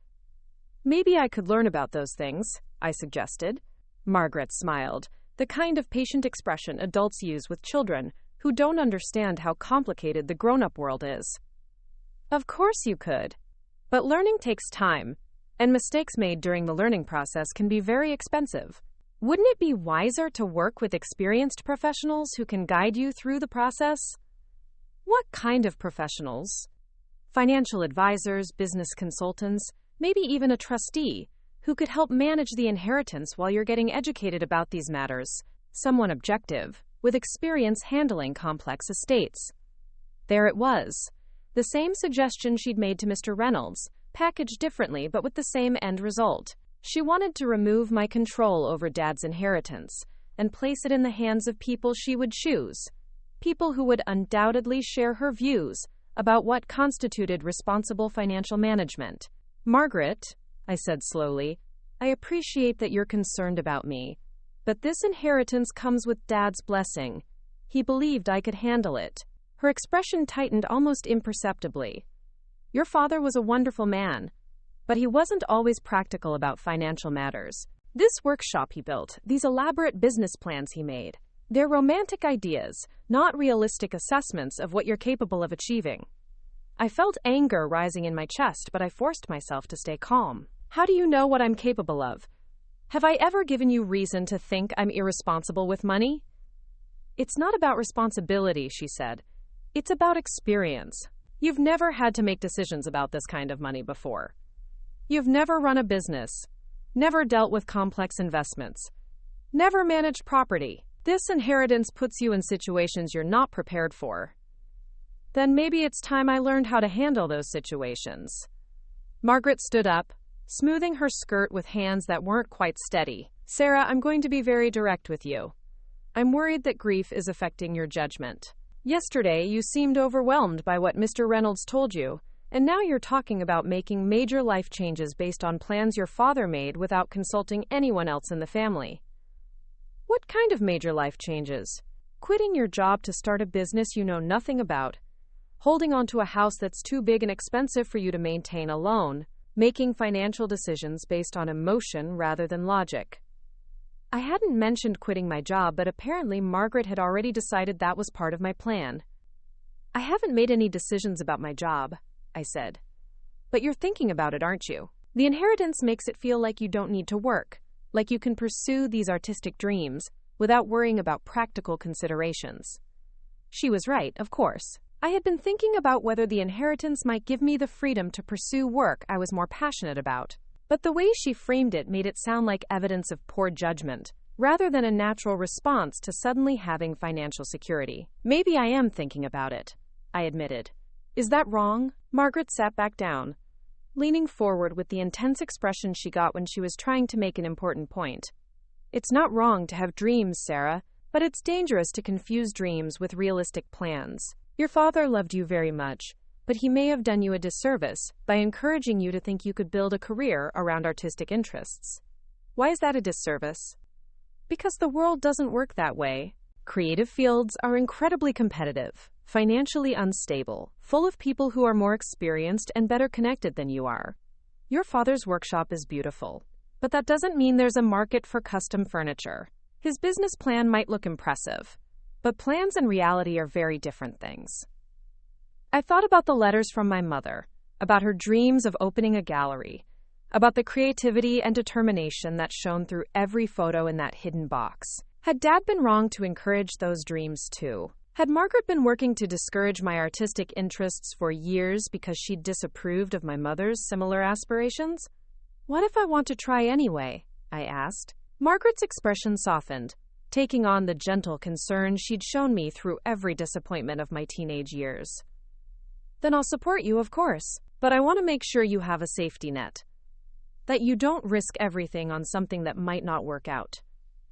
Speaker 1: "Maybe I could learn about those things," I suggested. Margaret smiled, the kind of patient expression adults use with children who don't understand how complicated the grown-up world is. "Of course you could. But learning takes time, and mistakes made during the learning process can be very expensive. Wouldn't it be wiser to work with experienced professionals who can guide you through the process?" "What kind of professionals?" "Financial advisors, business consultants, maybe even a trustee who could help manage the inheritance while you're getting educated about these matters. Someone objective, with experience handling complex estates." There it was. The same suggestion she'd made to Mr. Reynolds, packaged differently but with the same end result. She wanted to remove my control over Dad's inheritance and place it in the hands of people she would choose, people who would undoubtedly share her views about what constituted responsible financial management. "Margaret," I said slowly, "I appreciate that you're concerned about me, but this inheritance comes with Dad's blessing. He believed I could handle it." Her expression tightened almost imperceptibly. "Your father was a wonderful man, But he wasn't always practical about financial matters. This workshop he built, these elaborate business plans he made, they're romantic ideas, not realistic assessments of what you're capable of achieving. I felt anger rising in my chest, but I forced myself to stay calm. How do you know what I'm capable of? Have I ever given you reason to think I'm irresponsible with money? It's not about responsibility, she said. It's about experience. You've never had to make decisions about this kind of money before. You've never run a business, never dealt with complex investments, never managed property. This inheritance puts you in situations you're not prepared for. Then maybe it's time I learned how to handle those situations. Margaret stood up, smoothing her skirt with hands that weren't quite steady. Sarah, I'm going to be very direct with you. I'm worried that grief is affecting your judgment. Yesterday, you seemed overwhelmed by what Mr. Reynolds told you, and now you're talking about making major life changes based on plans your father made without consulting anyone else in the family. What kind of major life changes? Quitting your job to start a business you know nothing about, holding onto a house that's too big and expensive for you to maintain alone, making financial decisions based on emotion rather than logic. I hadn't mentioned quitting my job, but apparently Margaret had already decided that was part of my plan. I haven't made any decisions about my job, I said. But you're thinking about it, aren't you? The inheritance makes it feel like you don't need to work, like you can pursue these artistic dreams without worrying about practical considerations. She was right, of course. I had been thinking about whether the inheritance might give me the freedom to pursue work I was more passionate about. But the way she framed it made it sound like evidence of poor judgment, rather than a natural response to suddenly having financial security. Maybe I am thinking about it, I admitted. Is that wrong? Margaret sat back down, leaning forward with the intense expression she got when she was trying to make an important point. It's not wrong to have dreams, Sarah, but it's dangerous to confuse dreams with realistic plans. Your father loved you very much, but he may have done you a disservice by encouraging you to think you could build a career around artistic interests. Why is that a disservice? Because the world doesn't work that way. Creative fields are incredibly competitive, financially unstable, full of people who are more experienced and better connected than you are. Your father's workshop is beautiful, but that doesn't mean there's a market for custom furniture. His business plan might look impressive, but plans and reality are very different things. I thought about the letters from my mother, about her dreams of opening a gallery, about the creativity and determination that shone through every photo in that hidden box. Had Dad been wrong to encourage those dreams too? Had Margaret been working to discourage my artistic interests for years because she disapproved of my mother's similar aspirations? What if I want to try anyway? I asked. Margaret's expression softened, taking on the gentle concern she'd shown me through every disappointment of my teenage years. Then I'll support you, of course, but I want to make sure you have a safety net. That you don't risk everything on something that might not work out.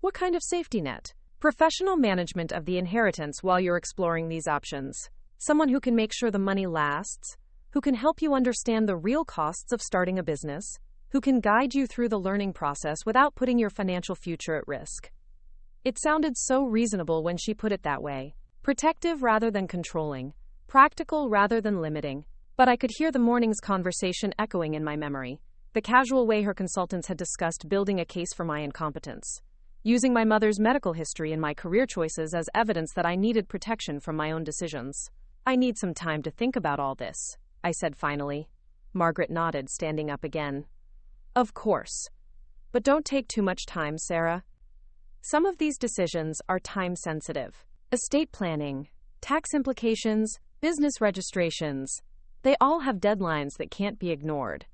Speaker 1: What kind of safety net? Professional management of the inheritance while you're exploring these options. Someone who can make sure the money lasts, who can help you understand the real costs of starting a business, who can guide you through the learning process without putting your financial future at risk. It sounded so reasonable when she put it that way. Protective rather than controlling. Practical rather than limiting. But I could hear the morning's conversation echoing in my memory. The casual way her consultants had discussed building a case for my incompetence. Using my mother's medical history and my career choices as evidence that I needed protection from my own decisions. I need some time to think about all this, I said finally. Margaret nodded, standing up again. Of course. But don't take too much time, Sarah. Some of these decisions are time-sensitive. Estate planning, tax implications, business registrations. They all have deadlines that can't be ignored.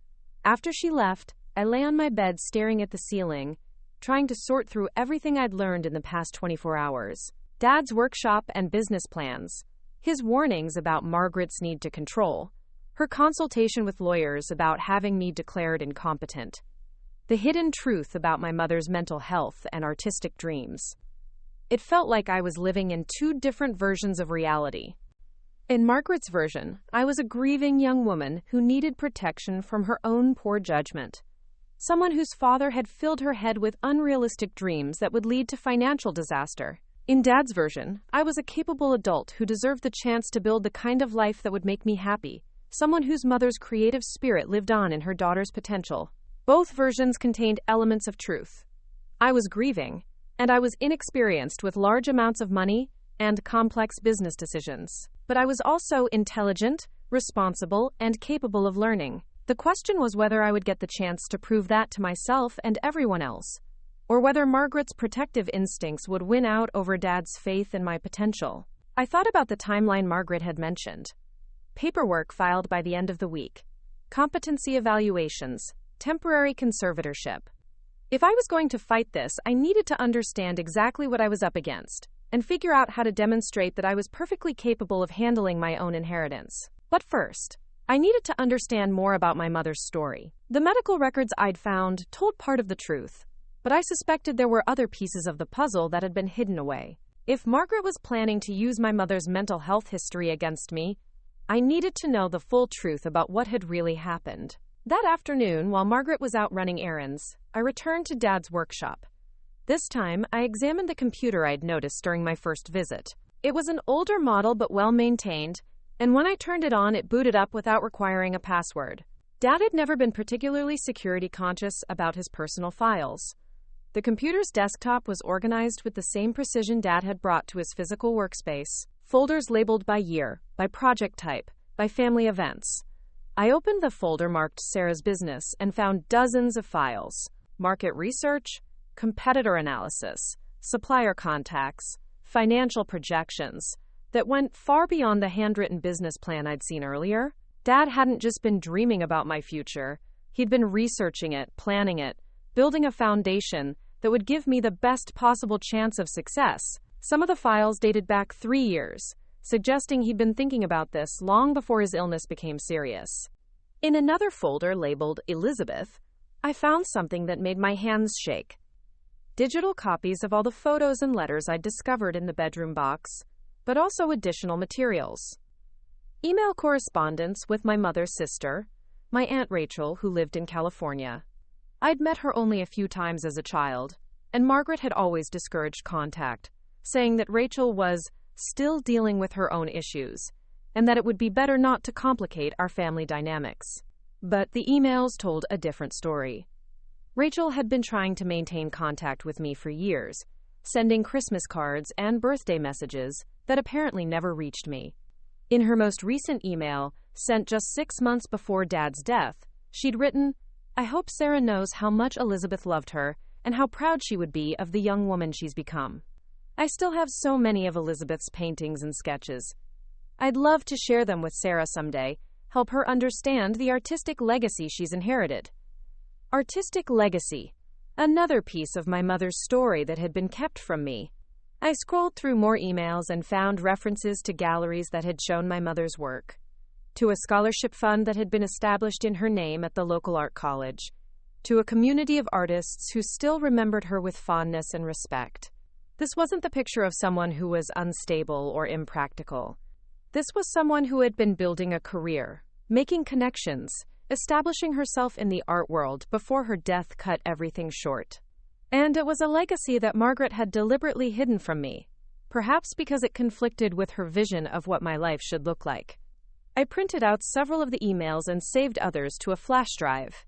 Speaker 1: After she left, I lay on my bed staring at the ceiling, trying to sort through everything I'd learned in the past 24 hours. Dad's workshop and business plans. His warnings about Margaret's need to control. Her consultation with lawyers about having me declared incompetent. The hidden truth about my mother's mental health and artistic dreams. It felt like I was living in two different versions of reality. In Margaret's version, I was a grieving young woman who needed protection from her own poor judgment. Someone whose father had filled her head with unrealistic dreams that would lead to financial disaster. In Dad's version, I was a capable adult who deserved the chance to build the kind of life that would make me happy, someone whose mother's creative spirit lived on in her daughter's potential. Both versions contained elements of truth. I was grieving, and I was inexperienced with large amounts of money and complex business decisions. But I was also intelligent, responsible, and capable of learning. The question was whether I would get the chance to prove that to myself and everyone else, or whether Margaret's protective instincts would win out over Dad's faith in my potential. I thought about the timeline Margaret had mentioned. Paperwork filed by the end of the week. Competency evaluations. Temporary conservatorship. If I was going to fight this, I needed to understand exactly what I was up against and figure out how to demonstrate that I was perfectly capable of handling my own inheritance. But first, I needed to understand more about my mother's story. The medical records I'd found told part of the truth, but I suspected there were other pieces of the puzzle that had been hidden away. If Margaret was planning to use my mother's mental health history against me, I needed to know the full truth about what had really happened. That afternoon, while Margaret was out running errands, I returned to Dad's workshop. This time, I examined the computer I'd noticed during my first visit. It was an older model but well-maintained, and when I turned it on, it booted up without requiring a password. Dad had never been particularly security conscious about his personal files. The computer's desktop was organized with the same precision Dad had brought to his physical workspace. Folders labeled by year, by project type, by family events. I opened the folder marked Sarah's Business and found dozens of files. Market research, competitor analysis, supplier contacts, financial projections that went far beyond the handwritten business plan I'd seen earlier. Dad hadn't just been dreaming about my future. He'd been researching it, planning it, building a foundation that would give me the best possible chance of success. Some of the files dated back 3 years, suggesting he'd been thinking about this long before his illness became serious. In another folder labeled Elizabeth, I found something that made my hands shake. Digital copies of all the photos and letters I'd discovered in the bedroom box, but also additional materials. Email correspondence with my mother's sister, my Aunt Rachel, who lived in California. I'd met her only a few times as a child, and Margaret had always discouraged contact, saying that Rachel was still dealing with her own issues, and that it would be better not to complicate our family dynamics. But the emails told a different story. Rachel had been trying to maintain contact with me for years, sending Christmas cards and birthday messages that apparently never reached me. In her most recent email, sent just 6 months before Dad's death, she'd written, "I hope Sarah knows how much Elizabeth loved her and how proud she would be of the young woman she's become. I still have so many of Elizabeth's paintings and sketches. I'd love to share them with Sarah someday, help her understand the artistic legacy she's inherited." Artistic legacy, another piece of my mother's story that had been kept from me. I scrolled through more emails and found references to galleries that had shown my mother's work, to a scholarship fund that had been established in her name at the local art college, to a community of artists who still remembered her with fondness and respect. This wasn't the picture of someone who was unstable or impractical. This was someone who had been building a career, making connections, establishing herself in the art world before her death cut everything short. And it was a legacy that Margaret had deliberately hidden from me, perhaps because it conflicted with her vision of what my life should look like. I printed out several of the emails and saved others to a flash drive.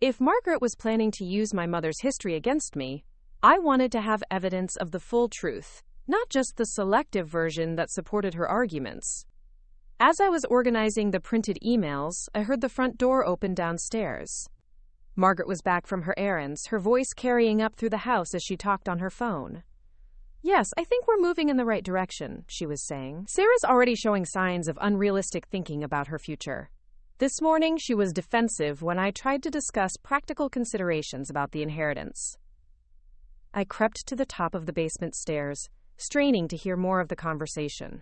Speaker 1: If Margaret was planning to use my mother's history against me, I wanted to have evidence of the full truth, not just the selective version that supported her arguments. As I was organizing the printed emails, I heard the front door open downstairs. Margaret was back from her errands, her voice carrying up through the house as she talked on her phone. "Yes, I think we're moving in the right direction," she was saying. "Sarah's already showing signs of unrealistic thinking about her future." This morning, she was defensive when I tried to discuss practical considerations about the inheritance. I crept to the top of the basement stairs, straining to hear more of the conversation.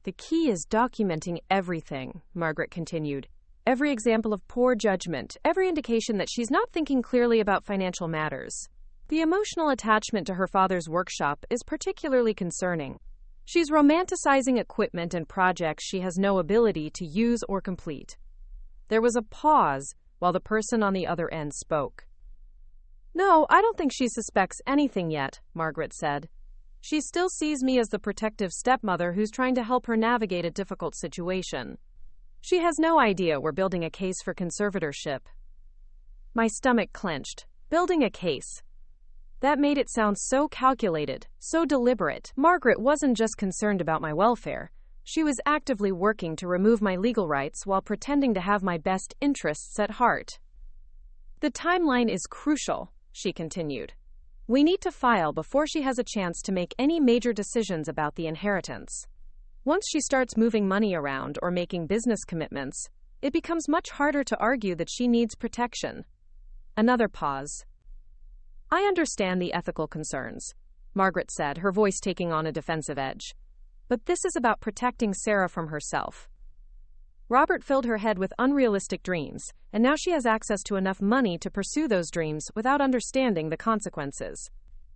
Speaker 1: "The key is documenting everything," Margaret continued. "Every example of poor judgment, every indication that she's not thinking clearly about financial matters. The emotional attachment to her father's workshop is particularly concerning. She's romanticizing equipment and projects she has no ability to use or complete." There was a pause while the person on the other end spoke. "No, I don't think she suspects anything yet," Margaret said. "She still sees me as the protective stepmother who's trying to help her navigate a difficult situation. She has no idea we're building a case for conservatorship. My stomach clenched. Building a case. That made it sound so calculated, so deliberate. Margaret wasn't just concerned about my welfare. She was actively working to remove my legal rights while pretending to have my best interests at heart. The timeline is crucial, she continued. We need to file before she has a chance to make any major decisions about the inheritance. Once she starts moving money around or making business commitments, it becomes much harder to argue that she needs protection. Another pause. I understand the ethical concerns, Margaret said, her voice taking on a defensive edge. But this is about protecting Sarah from herself. Robert filled her head with unrealistic dreams, and now she has access to enough money to pursue those dreams without understanding the consequences.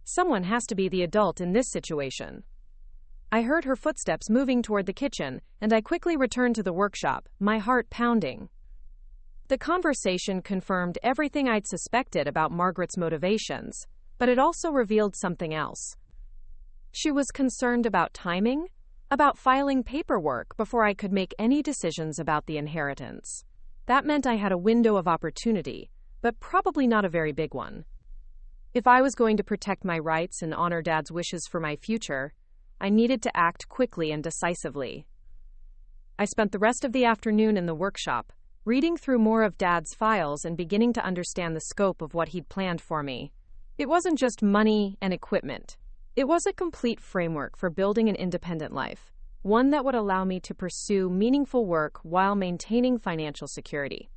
Speaker 1: Someone has to be the adult in this situation. I heard her footsteps moving toward the kitchen, and I quickly returned to the workshop, my heart pounding. The conversation confirmed everything I'd suspected about Margaret's motivations, but it also revealed something else. She was concerned about timing, about filing paperwork before I could make any decisions about the inheritance. That meant I had a window of opportunity, but probably not a very big one. If I was going to protect my rights and honor Dad's wishes for my future, I needed to act quickly and decisively. I spent the rest of the afternoon in the workshop, reading through more of Dad's files and beginning to understand the scope of what he'd planned for me. It wasn't just money and equipment. It was a complete framework for building an independent life, one that would allow me to pursue meaningful work while maintaining financial security.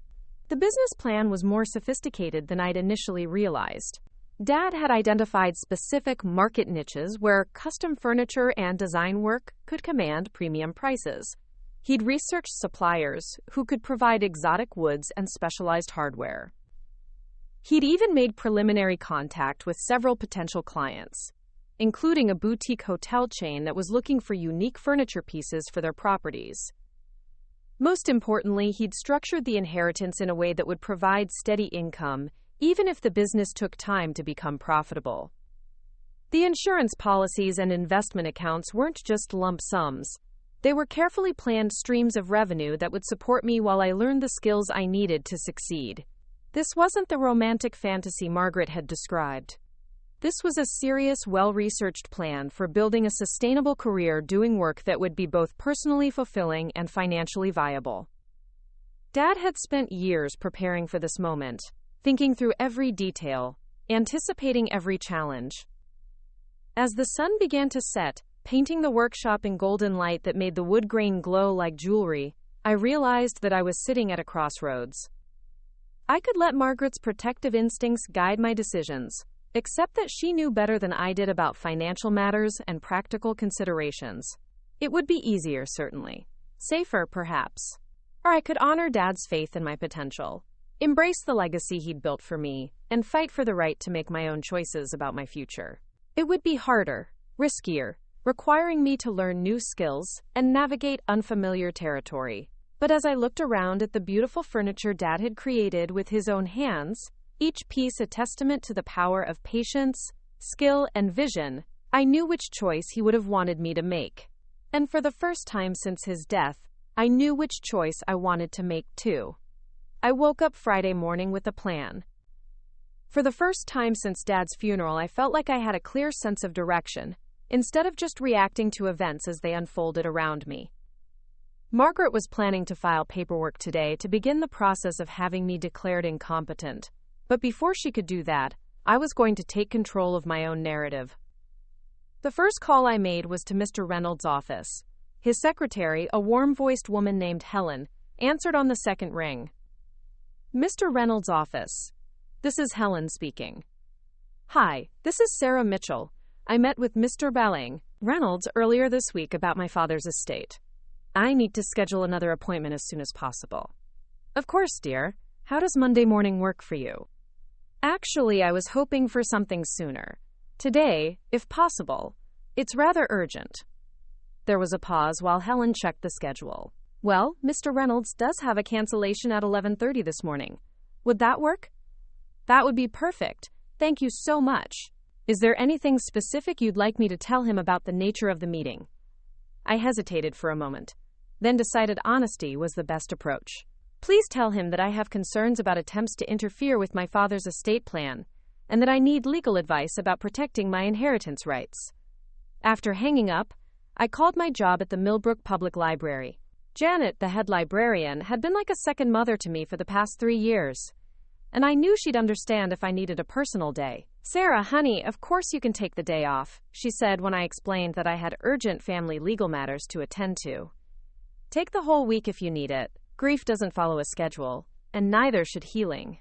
Speaker 1: The business plan was more sophisticated than I'd initially realized. Dad had identified specific market niches where custom furniture and design work could command premium prices. He'd researched suppliers who could provide exotic woods and specialized hardware. He'd even made preliminary contact with several potential clients, including a boutique hotel chain that was looking for unique furniture pieces for their properties. Most importantly, he'd structured the inheritance in a way that would provide steady income, even if the business took time to become profitable. The insurance policies and investment accounts weren't just lump sums. They were carefully planned streams of revenue that would support me while I learned the skills I needed to succeed. This wasn't the romantic fantasy Margaret had described. This was a serious, well-researched plan for building a sustainable career doing work that would be both personally fulfilling and financially viable. Dad had spent years preparing for this moment, thinking through every detail, anticipating every challenge. As the sun began to set, painting the workshop in golden light that made the wood grain glow like jewelry, I realized that I was sitting at a crossroads. I could let Margaret's protective instincts guide my decisions, except that she knew better than I did about financial matters and practical considerations. It would be easier, certainly. Safer, perhaps. Or I could honor Dad's faith in my potential, embrace the legacy he'd built for me, and fight for the right to make my own choices about my future. It would be harder, riskier, requiring me to learn new skills and navigate unfamiliar territory. But as I looked around at the beautiful furniture Dad had created with his own hands, each piece a testament to the power of patience, skill, and vision, I knew which choice he would have wanted me to make. And for the first time since his death, I knew which choice I wanted to make too. I woke up Friday morning with a plan. For the first time since Dad's funeral, I felt like I had a clear sense of direction, instead of just reacting to events as they unfolded around me. Margaret was planning to file paperwork today to begin the process of having me declared incompetent. But before she could do that, I was going to take control of my own narrative. The first call I made was to Mr. Reynolds' office. His secretary, a warm-voiced woman named Helen, answered on the second ring. Mr. Reynolds' office. This is Helen speaking. Hi, this is Sarah Mitchell. I met with Mr. Balling, Reynolds, earlier this week about my father's estate. I need to schedule another appointment as soon as possible. Of course, dear. How does Monday morning work for you? Actually, I was hoping for something sooner. Today, if possible. It's rather urgent. There was a pause while Helen checked the schedule. Well, Mr. Reynolds does have a cancellation at 11:30 this morning. Would that work? That would be perfect. Thank you so much. Is there anything specific you'd like me to tell him about the nature of the meeting? I hesitated for a moment. then decided honesty was the best approach. Please tell him that I have concerns about attempts to interfere with my father's estate plan, and that I need legal advice about protecting my inheritance rights. After hanging up, I called my job at the Millbrook Public Library. Janet, the head librarian, had been like a second mother to me for the past 3 years, and I knew she'd understand if I needed a personal day. "Sarah, honey, of course you can take the day off," she said when I explained that I had urgent family legal matters to attend to. "Take the whole week if you need it. Grief doesn't follow a schedule, and neither should healing."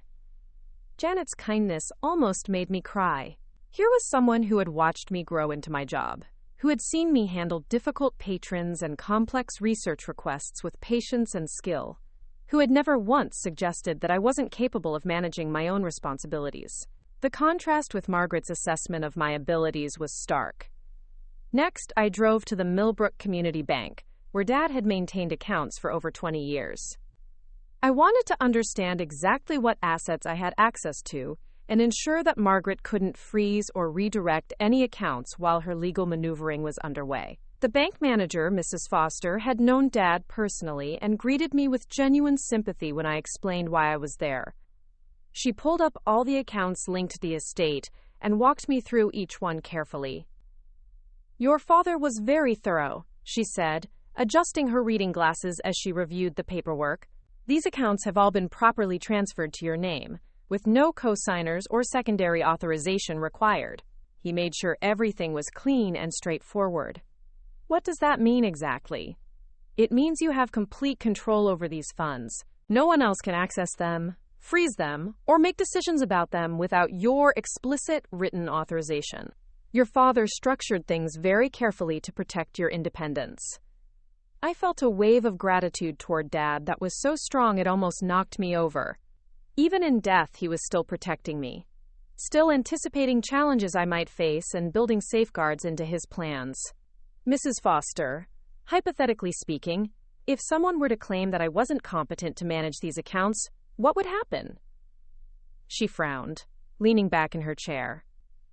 Speaker 1: Janet's kindness almost made me cry. Here was someone who had watched me grow into my job, who had seen me handle difficult patrons and complex research requests with patience and skill, who had never once suggested that I wasn't capable of managing my own responsibilities. The contrast with Margaret's assessment of my abilities was stark. Next, I drove to the Millbrook Community Bank, where Dad had maintained accounts for over 20 years. I wanted to understand exactly what assets I had access to and ensure that Margaret couldn't freeze or redirect any accounts while her legal maneuvering was underway. The bank manager, Mrs. Foster, had known Dad personally and greeted me with genuine sympathy when I explained why I was there. She pulled up all the accounts linked to the estate and walked me through each one carefully. "Your father was very thorough," she said, adjusting her reading glasses as she reviewed the paperwork. "These accounts have all been properly transferred to your name, with no co-signers or secondary authorization required. He made sure everything was clean and straightforward." "What does that mean exactly?" "It means you have complete control over these funds. No one else can access them, freeze them, or make decisions about them without your explicit written authorization. Your father structured things very carefully to protect your independence." I felt a wave of gratitude toward Dad that was so strong it almost knocked me over. Even in death, he was still protecting me, still anticipating challenges I might face and building safeguards into his plans. "Mrs. Foster, hypothetically speaking, if someone were to claim that I wasn't competent to manage these accounts, what would happen?" She frowned, leaning back in her chair.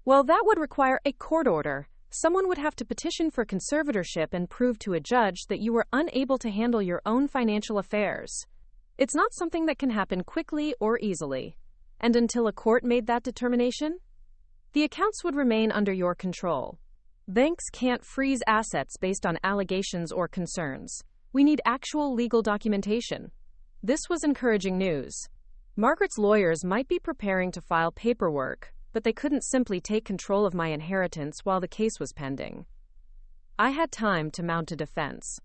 Speaker 1: "Well, that would require a court order. Someone would have to petition for conservatorship and prove to a judge that you were unable to handle your own financial affairs. It's not something that can happen quickly or easily. And until a court made that determination, the accounts would remain under your control. Banks can't freeze assets based on allegations or concerns. We need actual legal documentation." This was encouraging news. Margaret's lawyers might be preparing to file paperwork, but they couldn't simply take control of my inheritance while the case was pending. I had time to mount a defense.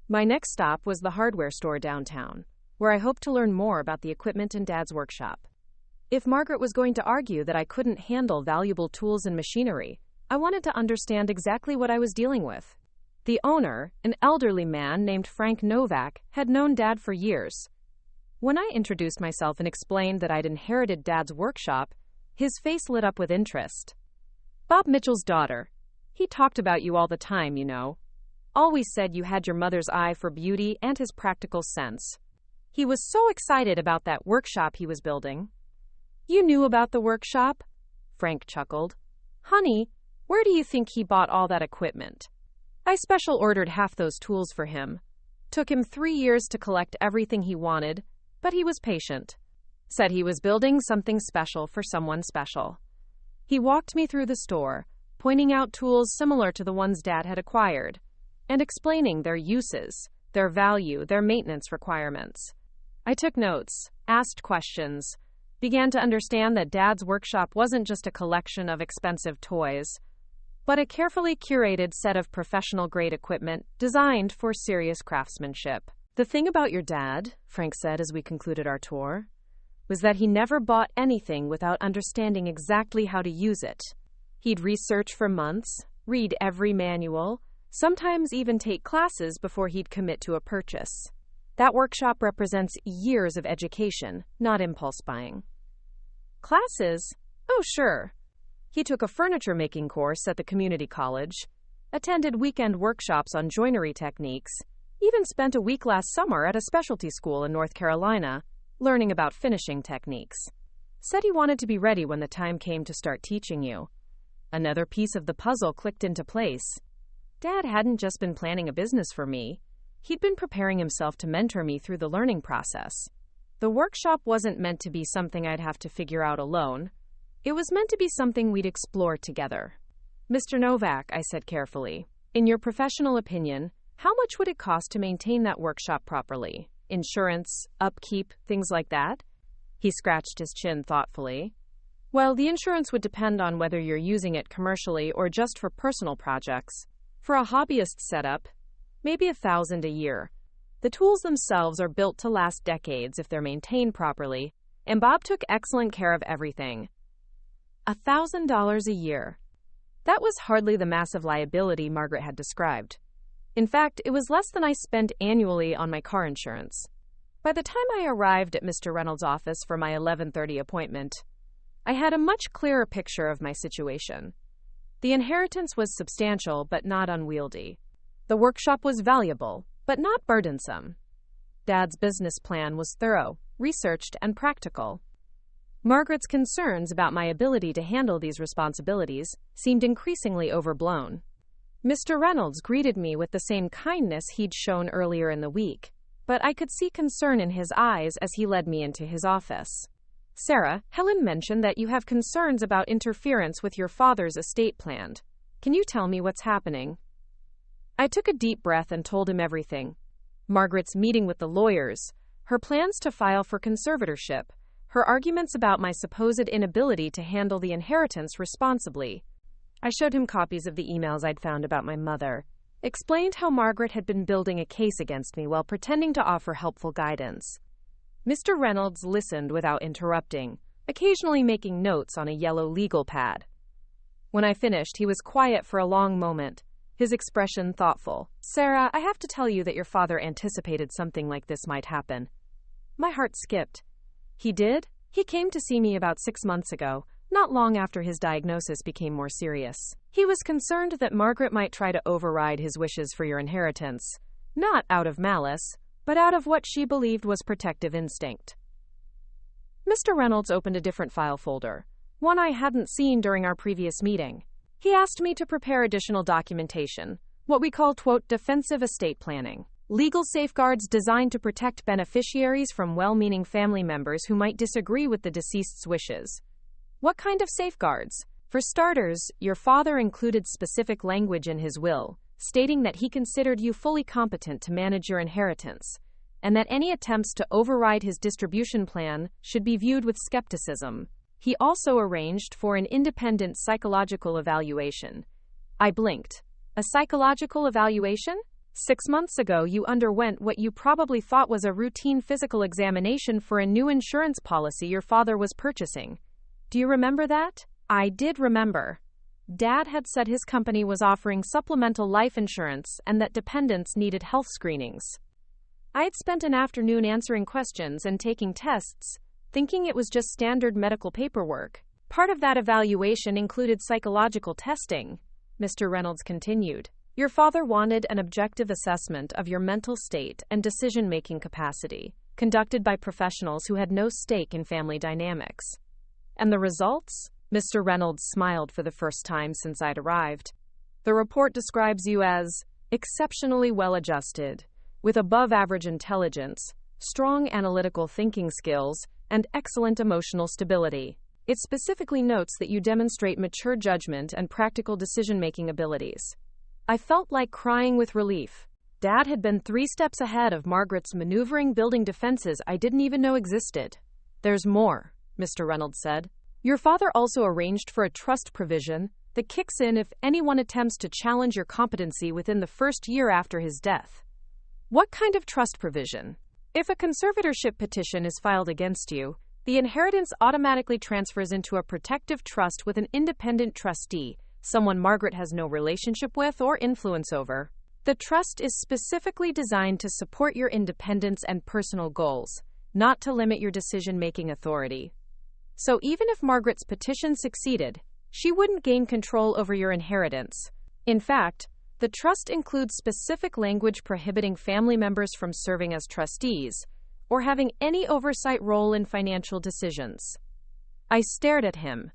Speaker 1: My next stop was the hardware store downtown, where I hoped to learn more about the equipment in Dad's workshop. If Margaret was going to argue that I couldn't handle valuable tools and machinery, I wanted to understand exactly what I was dealing with. The owner, an elderly man named Frank Novak, had known Dad for years. When I introduced myself and explained that I'd inherited Dad's workshop, his face lit up with interest. "Bob Mitchell's daughter. He talked about you all the time, you know. Always said you had your mother's eye for beauty and his practical sense. He was so excited about that workshop he was building." "You knew about the workshop?" Frank chuckled. "Honey, where do you think he bought all that equipment? I special ordered half those tools for him. Took him 3 years to collect everything he wanted, but he was patient. Said he was building something special for someone special." He walked me through the store, pointing out tools similar to the ones Dad had acquired, and explaining their uses, their value, their maintenance requirements. I took notes, asked questions, began to understand that Dad's workshop wasn't just a collection of expensive toys, but a carefully curated set of professional-grade equipment designed for serious craftsmanship. "The thing about your dad," Frank said as we concluded our tour, "was that he never bought anything without understanding exactly how to use it. He'd research for months, read every manual, sometimes even take classes before he'd commit to a purchase. That workshop represents years of education, not impulse buying." "Classes? Oh, sure. He took a furniture-making course at the community college, attended weekend workshops on joinery techniques, even spent a week last summer at a specialty school in North Carolina, learning about finishing techniques. Said he wanted to be ready when the time came to start teaching you." Another piece of the puzzle clicked into place. Dad hadn't just been planning a business for me. He'd been preparing himself to mentor me through the learning process. The workshop wasn't meant to be something I'd have to figure out alone. It was meant to be something we'd explore together. Mr. Novak, I said carefully, in your professional opinion, how much would it cost to maintain that workshop properly? Insurance, upkeep, things like that? He scratched his chin thoughtfully. Well, the insurance would depend on whether you're using it commercially or just for personal projects. For a hobbyist setup, maybe $1,000 a year. The tools themselves are built to last decades if they're maintained properly, and Bob took excellent care of everything. $1,000 a year. That was hardly the massive liability Margaret had described. In fact, it was less than I spent annually on my car insurance. By the time I arrived at Mr. Reynolds' office for my 11:30 appointment, I had a much clearer picture of my situation. The inheritance was substantial but not unwieldy. The workshop was valuable, but not burdensome. Dad's business plan was thorough, researched, and practical. Margaret's concerns about my ability to handle these responsibilities seemed increasingly overblown. Mr. Reynolds greeted me with the same kindness he'd shown earlier in the week, but I could see concern in his eyes as he led me into his office. Sarah, Helen mentioned that you have concerns about interference with your father's estate plan. Can you tell me what's happening? I took a deep breath and told him everything. Margaret's meeting with the lawyers, her plans to file for conservatorship, her arguments about my supposed inability to handle the inheritance responsibly. I showed him copies of the emails I'd found about my mother, explained how Margaret had been building a case against me while pretending to offer helpful guidance. Mr. Reynolds listened without interrupting, occasionally making notes on a yellow legal pad. When I finished, he was quiet for a long moment, his expression thoughtful. Sarah, I have to tell you that your father anticipated something like this might happen. My heart skipped. He did? He came to see me about 6 months ago, not long after his diagnosis became more serious. He was concerned that Margaret might try to override his wishes for your inheritance, not out of malice, but out of what she believed was protective instinct. Mr. Reynolds opened a different file folder, one I hadn't seen during our previous meeting. He asked me to prepare additional documentation, what we call, quote, defensive estate planning. Legal safeguards designed to protect beneficiaries from well-meaning family members who might disagree with the deceased's wishes. What kind of safeguards? For starters, your father included specific language in his will, stating that he considered you fully competent to manage your inheritance, and that any attempts to override his distribution plan should be viewed with skepticism. He also arranged for an independent psychological evaluation. I blinked. A psychological evaluation? 6 months ago, you underwent what you probably thought was a routine physical examination for a new insurance policy your father was purchasing. Do you remember that? I did remember. Dad had said his company was offering supplemental life insurance and that dependents needed health screenings. I had spent an afternoon answering questions and taking tests, thinking it was just standard medical paperwork. Part of that evaluation included psychological testing, Mr. Reynolds continued. Your father wanted an objective assessment of your mental state and decision-making capacity, conducted by professionals who had no stake in family dynamics. And the results? Mr. Reynolds smiled for the first time since I'd arrived. The report describes you as exceptionally well-adjusted, with above-average intelligence, strong analytical thinking skills, and excellent emotional stability. It specifically notes that you demonstrate mature judgment and practical decision-making abilities. I felt like crying with relief. Dad had been 3 steps ahead of Margaret's maneuvering building defenses I didn't even know existed. There's more, Mr. Reynolds said. Your father also arranged for a trust provision that kicks in if anyone attempts to challenge your competency within the first year after his death. What kind of trust provision? If a conservatorship petition is filed against you, the inheritance automatically transfers into a protective trust with an independent trustee, someone Margaret has no relationship with or influence over. The trust is specifically designed to support your independence and personal goals, not to limit your decision-making authority. So even if Margaret's petition succeeded, she wouldn't gain control over your inheritance. In fact, the trust includes specific language prohibiting family members from serving as trustees or having any oversight role in financial decisions. I stared at him,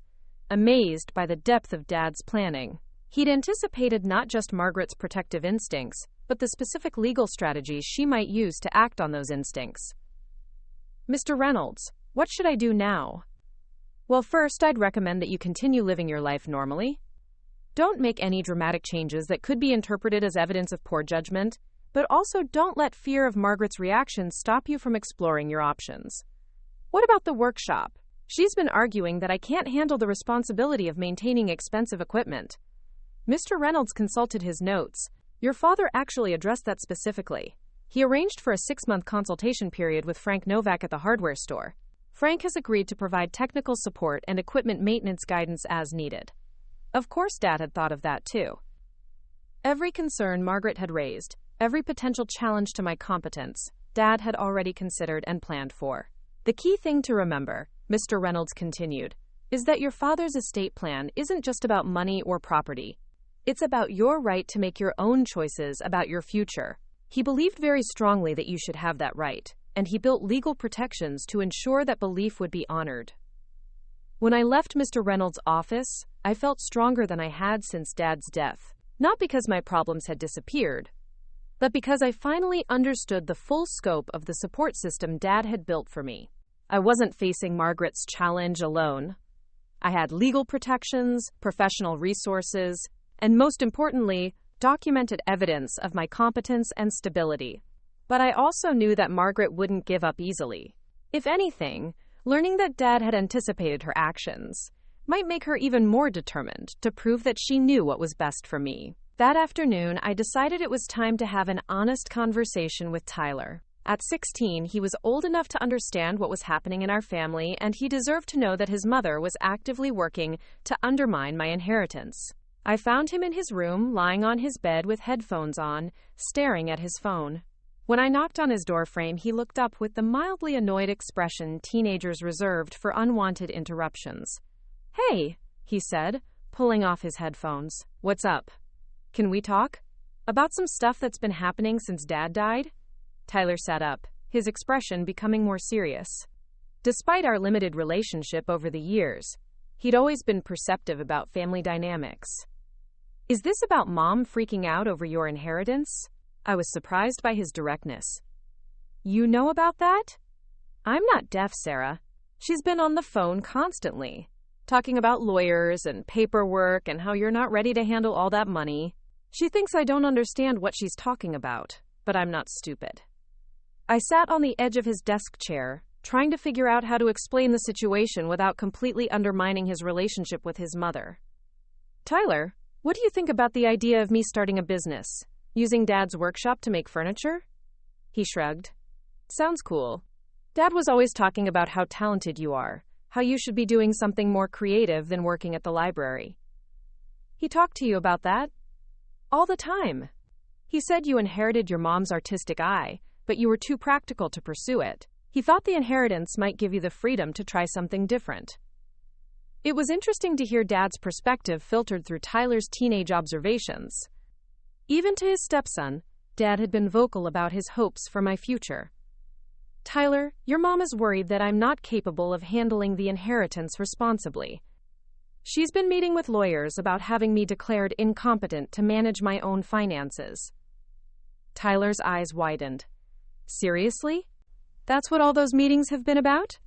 Speaker 1: amazed by the depth of Dad's planning. He'd anticipated not just Margaret's protective instincts, but the specific legal strategies she might use to act on those instincts. "Mr. Reynolds, what should I do now?" "Well, first, I'd recommend that you continue living your life normally. Don't make any dramatic changes that could be interpreted as evidence of poor judgment, but also don't let fear of Margaret's reaction stop you from exploring your options. What about the workshop? She's been arguing that I can't handle the responsibility of maintaining expensive equipment." Mr. Reynolds consulted his notes. "Your father actually addressed that specifically. He arranged for a 6-month consultation period with Frank Novak at the hardware store. Frank has agreed to provide technical support and equipment maintenance guidance as needed." Of course, Dad had thought of that too. Every concern Margaret had raised, every potential challenge to my competence, Dad had already considered and planned for. "The key thing to remember," Mr. Reynolds continued, "is that your father's estate plan isn't just about money or property. It's about your right to make your own choices about your future. He believed very strongly that you should have that right, and he built legal protections to ensure that belief would be honored." When I left Mr. Reynolds' office, I felt stronger than I had since Dad's death. Not because my problems had disappeared, but because I finally understood the full scope of the support system Dad had built for me. I wasn't facing Margaret's challenge alone. I had legal protections, professional resources, and most importantly, documented evidence of my competence and stability. But I also knew that Margaret wouldn't give up easily. If anything, learning that Dad had anticipated her actions might make her even more determined to prove that she knew what was best for me. That afternoon, I decided it was time to have an honest conversation with Tyler. At 16, he was old enough to understand what was happening in our family, and he deserved to know that his mother was actively working to undermine my inheritance. I found him in his room, lying on his bed with headphones on, staring at his phone. When I knocked on his doorframe, he looked up with the mildly annoyed expression teenagers reserved for unwanted interruptions. "Hey," he said, pulling off his headphones. "What's up? Can we talk? About some stuff that's been happening since Dad died?" Tyler sat up, his expression becoming more serious. Despite our limited relationship over the years, he'd always been perceptive about family dynamics. "Is this about Mom freaking out over your inheritance?" I was surprised by his directness. "You know about that?" "I'm not deaf, Sarah. She's been on the phone constantly, talking about lawyers and paperwork and how you're not ready to handle all that money. She thinks I don't understand what she's talking about, but I'm not stupid." I sat on the edge of his desk chair, trying to figure out how to explain the situation without completely undermining his relationship with his mother. "Tyler, what do you think about the idea of me starting a business, using Dad's workshop to make furniture?" He shrugged. "Sounds cool. Dad was always talking about how talented you are, how you should be doing something more creative than working at the library." "He talked to you about that?" "All the time. He said you inherited your mom's artistic eye, but you were too practical to pursue it. He thought the inheritance might give you the freedom to try something different." It was interesting to hear Dad's perspective filtered through Tyler's teenage observations. Even to his stepson, Dad had been vocal about his hopes for my future. "Tyler, your mom is worried that I'm not capable of handling the inheritance responsibly. She's been meeting with lawyers about having me declared incompetent to manage my own finances." Tyler's eyes widened. "Seriously? That's what all those meetings have been about?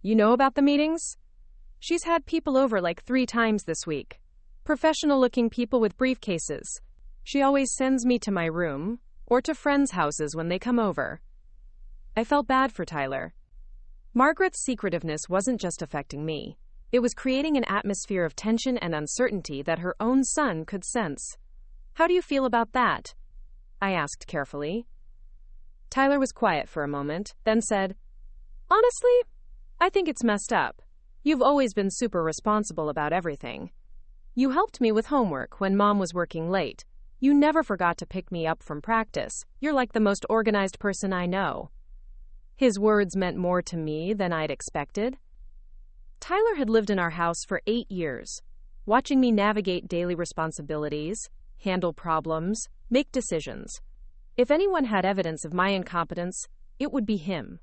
Speaker 1: You know about the meetings? She's had people over like 3 times this week. Professional-looking people with briefcases. She always sends me to my room, or to friends' houses when they come over." I felt bad for Tyler. Margaret's secretiveness wasn't just affecting me. It was creating an atmosphere of tension and uncertainty that her own son could sense. "How do you feel about that?" I asked carefully. Tyler was quiet for a moment, then said, "Honestly, I think it's messed up. You've always been super responsible about everything. You helped me with homework when Mom was working late. You never forgot to pick me up from practice. You're like the most organized person I know." His words meant more to me than I'd expected. Tyler had lived in our house for 8 years, watching me navigate daily responsibilities, handle problems, make decisions. If anyone had evidence of my incompetence, it would be him.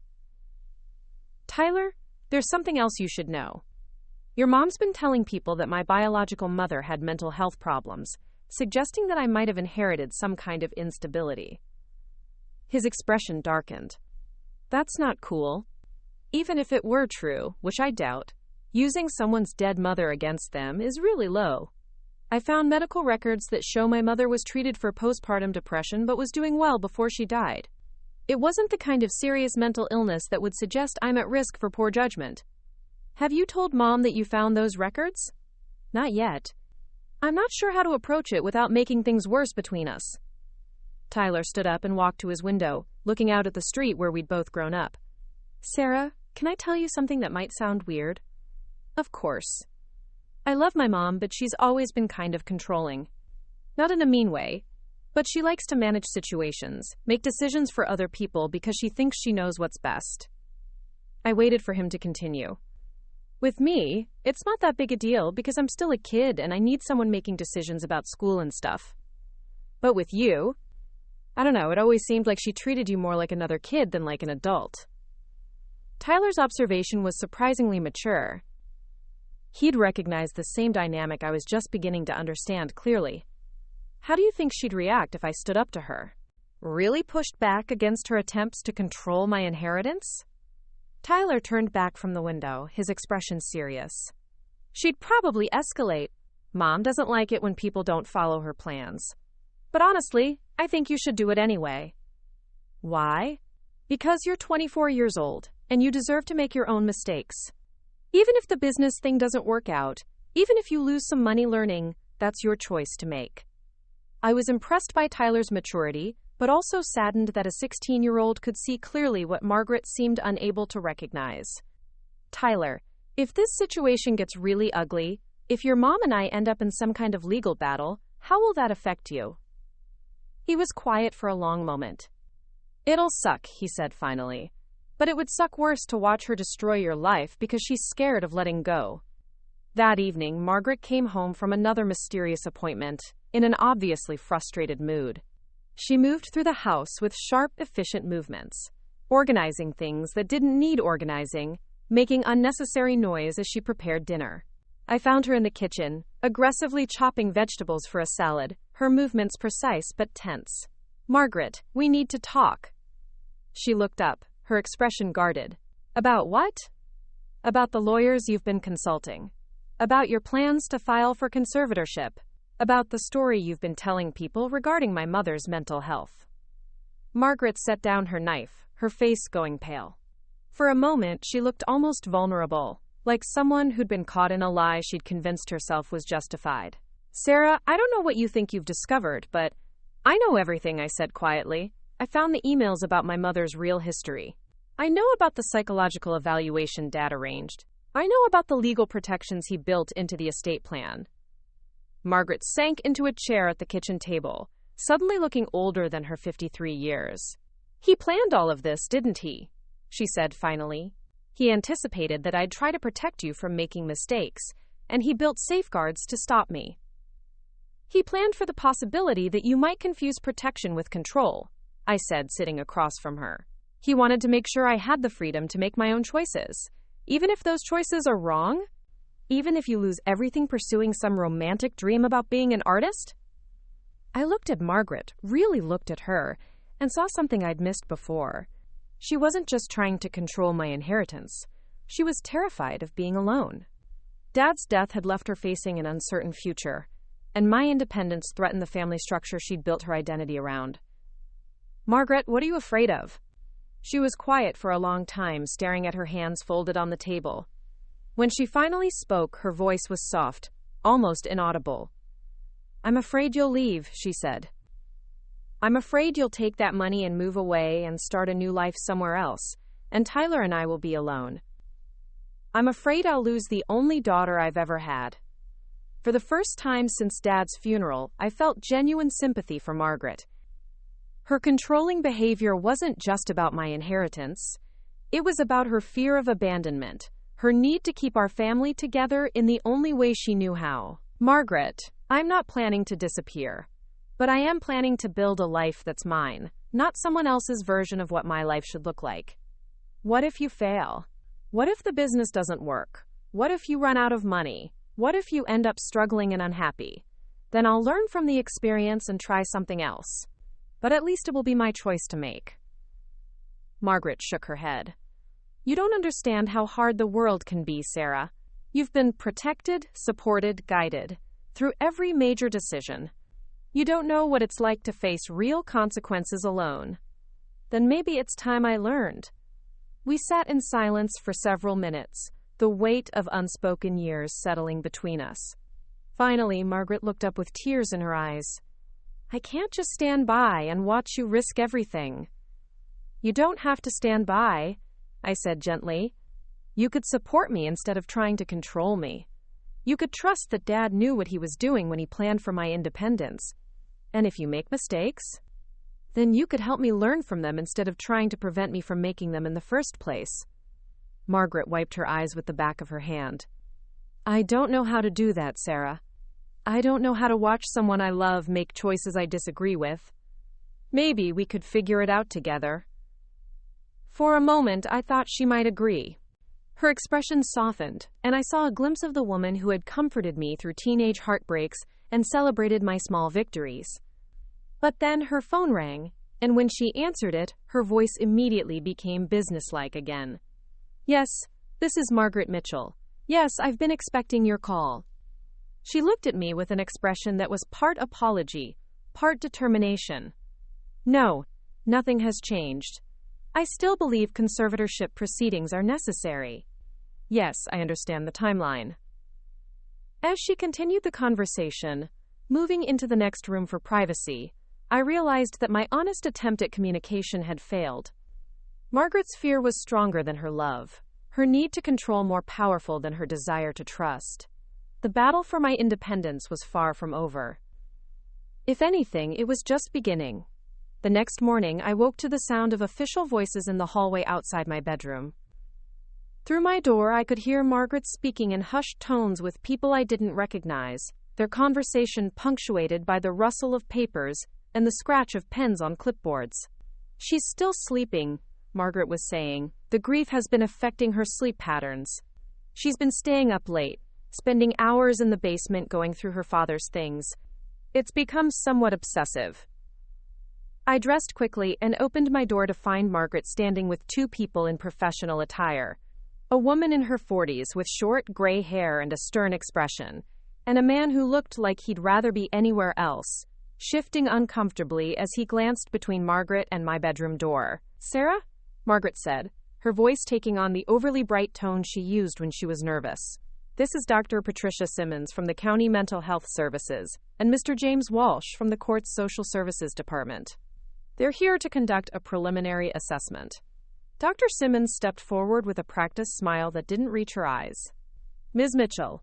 Speaker 1: "Tyler, there's something else you should know. Your mom's been telling people that my biological mother had mental health problems, suggesting that I might have inherited some kind of instability. His expression darkened. That's not cool. Even if it were true, which I doubt, using someone's dead mother against them is really low. I found medical records that show my mother was treated for postpartum depression but was doing well before she died. It wasn't the kind of serious mental illness that would suggest I'm at risk for poor judgment. Have you told Mom that you found those records? Not yet. I'm not sure how to approach it without making things worse between us. Tyler stood up and walked to his window, looking out at the street where we'd both grown up. Sarah, can I tell you something that might sound weird? Of course. I love my mom, but she's always been kind of controlling. Not in a mean way, but she likes to manage situations, make decisions for other people because she thinks she knows what's best. I waited for him to continue. With me, it's not that big a deal because I'm still a kid and I need someone making decisions about school and stuff. But with you, I don't know, it always seemed like she treated you more like another kid than like an adult. Tyler's observation was surprisingly mature. He'd recognized the same dynamic I was just beginning to understand clearly. How do you think she'd react if I stood up to her? Really pushed back against her attempts to control my inheritance? Tyler turned back from the window, his expression serious. She'd probably escalate. Mom doesn't like it when people don't follow her plans. But honestly, I think you should do it anyway. Why? Because you're 24 years old, and you deserve to make your own mistakes. Even if the business thing doesn't work out, even if you lose some money learning, that's your choice to make. I was impressed by Tyler's maturity, but also saddened that a 16-year-old could see clearly what Margaret seemed unable to recognize. Tyler, if this situation gets really ugly, if your mom and I end up in some kind of legal battle, how will that affect you? He was quiet for a long moment. It'll suck, he said finally. But it would suck worse to watch her destroy your life because she's scared of letting go. That evening, Margaret came home from another mysterious appointment, in an obviously frustrated mood. She moved through the house with sharp, efficient movements, organizing things that didn't need organizing, making unnecessary noise as she prepared dinner. I found her in the kitchen, aggressively chopping vegetables for a salad, her movements precise but tense. Margaret, we need to talk. She looked up, her expression guarded. About what? About the lawyers you've been consulting. About your plans to file for conservatorship. About the story you've been telling people regarding my mother's mental health. Margaret set down her knife, her face going pale. For a moment, she looked almost vulnerable, like someone who'd been caught in a lie she'd convinced herself was justified. Sarah, I don't know what you think you've discovered, but I know everything, I said quietly. I found the emails about my mother's real history. I know about the psychological evaluation Dad arranged. I know about the legal protections he built into the estate plan. Margaret sank into a chair at the kitchen table, suddenly looking older than her 53 years. He planned all of this, didn't he? She said finally. He anticipated that I'd try to protect you from making mistakes, and he built safeguards to stop me. He planned for the possibility that you might confuse protection with control, I said, sitting across from her. He wanted to make sure I had the freedom to make my own choices, even if those choices are wrong, even if you lose everything pursuing some romantic dream about being an artist. I looked at Margaret, really looked at her, and saw something I'd missed before. She wasn't just trying to control my inheritance. She was terrified of being alone. Dad's death had left her facing an uncertain future, and my independence threatened the family structure she'd built her identity around. Margaret, what are you afraid of? She was quiet for a long time, staring at her hands folded on the table. When she finally spoke, her voice was soft, almost inaudible. I'm afraid you'll leave, she said. I'm afraid you'll take that money and move away and start a new life somewhere else, and Tyler and I will be alone. I'm afraid I'll lose the only daughter I've ever had. For the first time since Dad's funeral, I felt genuine sympathy for Margaret. Her controlling behavior wasn't just about my inheritance. It was about her fear of abandonment, her need to keep our family together in the only way she knew how. Margaret, I'm not planning to disappear, but I am planning to build a life that's mine, not someone else's version of what my life should look like. What if you fail? What if the business doesn't work? What if you run out of money? What if you end up struggling and unhappy? Then I'll learn from the experience and try something else. But at least it will be my choice to make." Margaret shook her head. "You don't understand how hard the world can be, Sarah. You've been protected, supported, guided through every major decision. You don't know what it's like to face real consequences alone. Then maybe it's time I learned." We sat in silence for several minutes, the weight of unspoken years settling between us. Finally, Margaret looked up with tears in her eyes. "I can't just stand by and watch you risk everything." "You don't have to stand by," I said gently. "You could support me instead of trying to control me. You could trust that Dad knew what he was doing when he planned for my independence. And if you make mistakes, then you could help me learn from them instead of trying to prevent me from making them in the first place." Margaret wiped her eyes with the back of her hand. "I don't know how to do that, Sarah. I don't know how to watch someone I love make choices I disagree with. Maybe we could figure it out together." For a moment, I thought she might agree. Her expression softened, and I saw a glimpse of the woman who had comforted me through teenage heartbreaks and celebrated my small victories. But then her phone rang, and when she answered it, her voice immediately became businesslike again. "Yes, this is Margaret Mitchell. Yes, I've been expecting your call." She looked at me with an expression that was part apology, part determination. "No, nothing has changed. I still believe conservatorship proceedings are necessary. Yes, I understand the timeline." As she continued the conversation, moving into the next room for privacy, I realized that my honest attempt at communication had failed. Margaret's fear was stronger than her love, her need to control more powerful than her desire to trust. The battle for my independence was far from over. If anything, it was just beginning. The next morning, I woke to the sound of official voices in the hallway outside my bedroom. Through my door, I could hear Margaret speaking in hushed tones with people I didn't recognize, their conversation punctuated by the rustle of papers and the scratch of pens on clipboards. "She's still sleeping," Margaret was saying. "The grief has been affecting her sleep patterns. She's been staying up late, spending hours in the basement going through her father's things. It's become somewhat obsessive." I dressed quickly and opened my door to find Margaret standing with two people in professional attire. A woman in her 40s with short gray hair and a stern expression, and a man who looked like he'd rather be anywhere else, shifting uncomfortably as he glanced between Margaret and my bedroom door. "Sarah?" Margaret said, her voice taking on the overly bright tone she used when she was nervous. "This is Dr. Patricia Simmons from the County Mental Health Services, and Mr. James Walsh from the court's Social Services Department. They're here to conduct a preliminary assessment." Dr. Simmons stepped forward with a practiced smile that didn't reach her eyes. "Ms. Mitchell,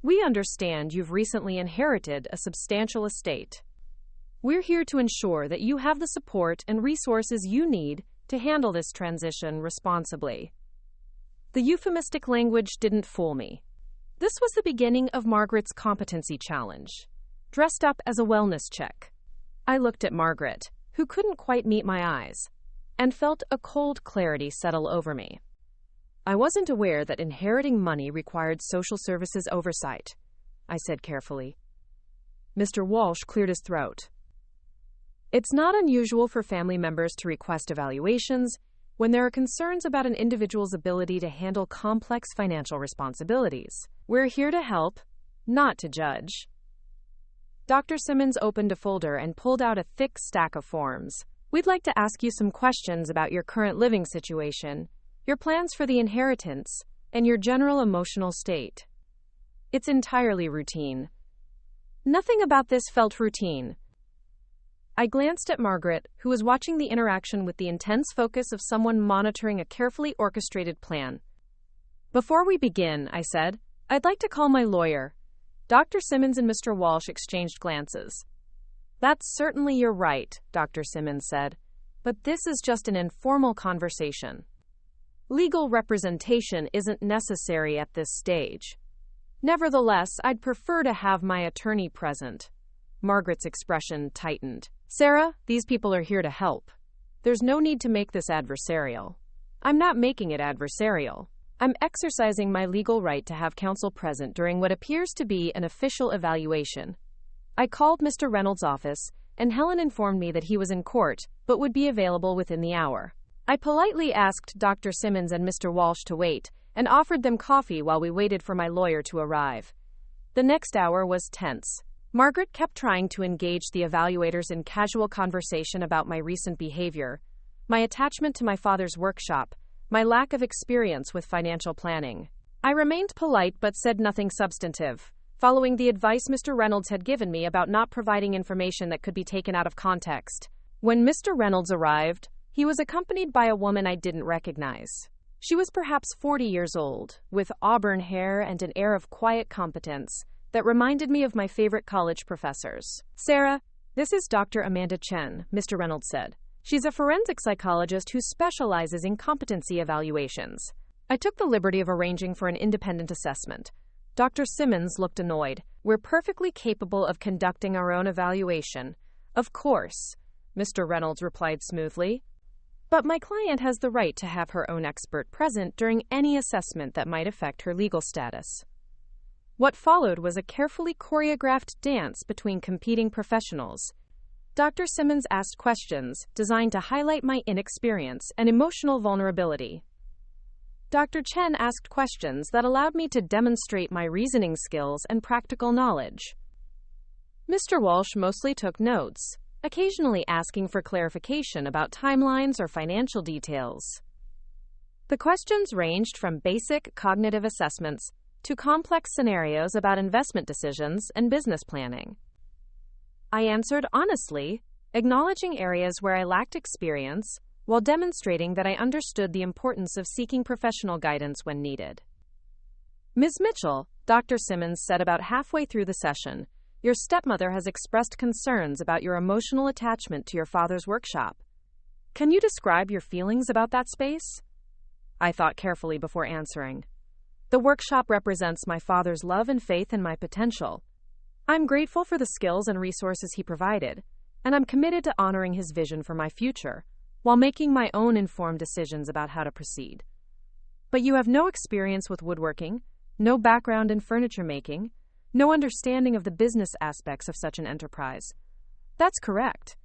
Speaker 1: we understand you've recently inherited a substantial estate. We're here to ensure that you have the support and resources you need to handle this transition responsibly." The euphemistic language didn't fool me. This was the beginning of Margaret's competency challenge, dressed up as a wellness check. I looked at Margaret, who couldn't quite meet my eyes, and felt a cold clarity settle over me. "I wasn't aware that inheriting money required social services oversight," I said carefully. Mr. Walsh cleared his throat. "It's not unusual for family members to request evaluations when there are concerns about an individual's ability to handle complex financial responsibilities. We're here to help, not to judge." Dr. Simmons opened a folder and pulled out a thick stack of forms. "We'd like to ask you some questions about your current living situation, your plans for the inheritance, and your general emotional state." It's entirely routine. Nothing about this felt routine. I glanced at Margaret, who was watching the interaction with the intense focus of someone monitoring a carefully orchestrated plan. "Before we begin," I said, "I'd like to call my lawyer." Dr. Simmons and Mr. Walsh exchanged glances. "That's certainly your right," Dr. Simmons said, "but this is just an informal conversation. Legal representation isn't necessary at this stage. Nevertheless, I'd prefer to have my attorney present." Margaret's expression tightened. "Sarah, these people are here to help. There's no need to make this adversarial." "I'm not making it adversarial. I'm exercising my legal right to have counsel present during what appears to be an official evaluation. I called Mr. Reynolds' office, and Helen informed me that he was in court, but would be available within the hour. I politely asked Dr. Simmons and Mr. Walsh to wait, and offered them coffee while we waited for my lawyer to arrive. The next hour was tense. Margaret kept trying to engage the evaluators in casual conversation about my recent behavior, my attachment to my father's workshop, my lack of experience with financial planning. I remained polite but said nothing substantive, following the advice Mr. Reynolds had given me about not providing information that could be taken out of context. When Mr. Reynolds arrived, he was accompanied by a woman I didn't recognize. She was perhaps 40 years old, with auburn hair and an air of quiet competence that reminded me of my favorite college professors. "Sarah, this is Dr. Amanda Chen," Mr. Reynolds said. "She's a forensic psychologist who specializes in competency evaluations." I took the liberty of arranging for an independent assessment. Dr. Simmons looked annoyed. "We're perfectly capable of conducting our own evaluation." "Of course," Mr. Reynolds replied smoothly. "But my client has the right to have her own expert present during any assessment that might affect her legal status." What followed was a carefully choreographed dance between competing professionals. Dr. Simmons asked questions designed to highlight my inexperience and emotional vulnerability. Dr. Chen asked questions that allowed me to demonstrate my reasoning skills and practical knowledge. Mr. Walsh mostly took notes, occasionally asking for clarification about timelines or financial details. The questions ranged from basic cognitive assessments to complex scenarios about investment decisions and business planning. I answered honestly, acknowledging areas where I lacked experience, while demonstrating that I understood the importance of seeking professional guidance when needed. "Ms. Mitchell," Dr. Simmons said about halfway through the session, "your stepmother has expressed concerns about your emotional attachment to your father's workshop. Can you describe your feelings about that space?" I thought carefully before answering. "The workshop represents my father's love and faith in my potential. I'm grateful for the skills and resources he provided, and I'm committed to honoring his vision for my future, while making my own informed decisions about how to proceed." "But you have no experience with woodworking, no background in furniture making, no understanding of the business aspects of such an enterprise." "That's correct,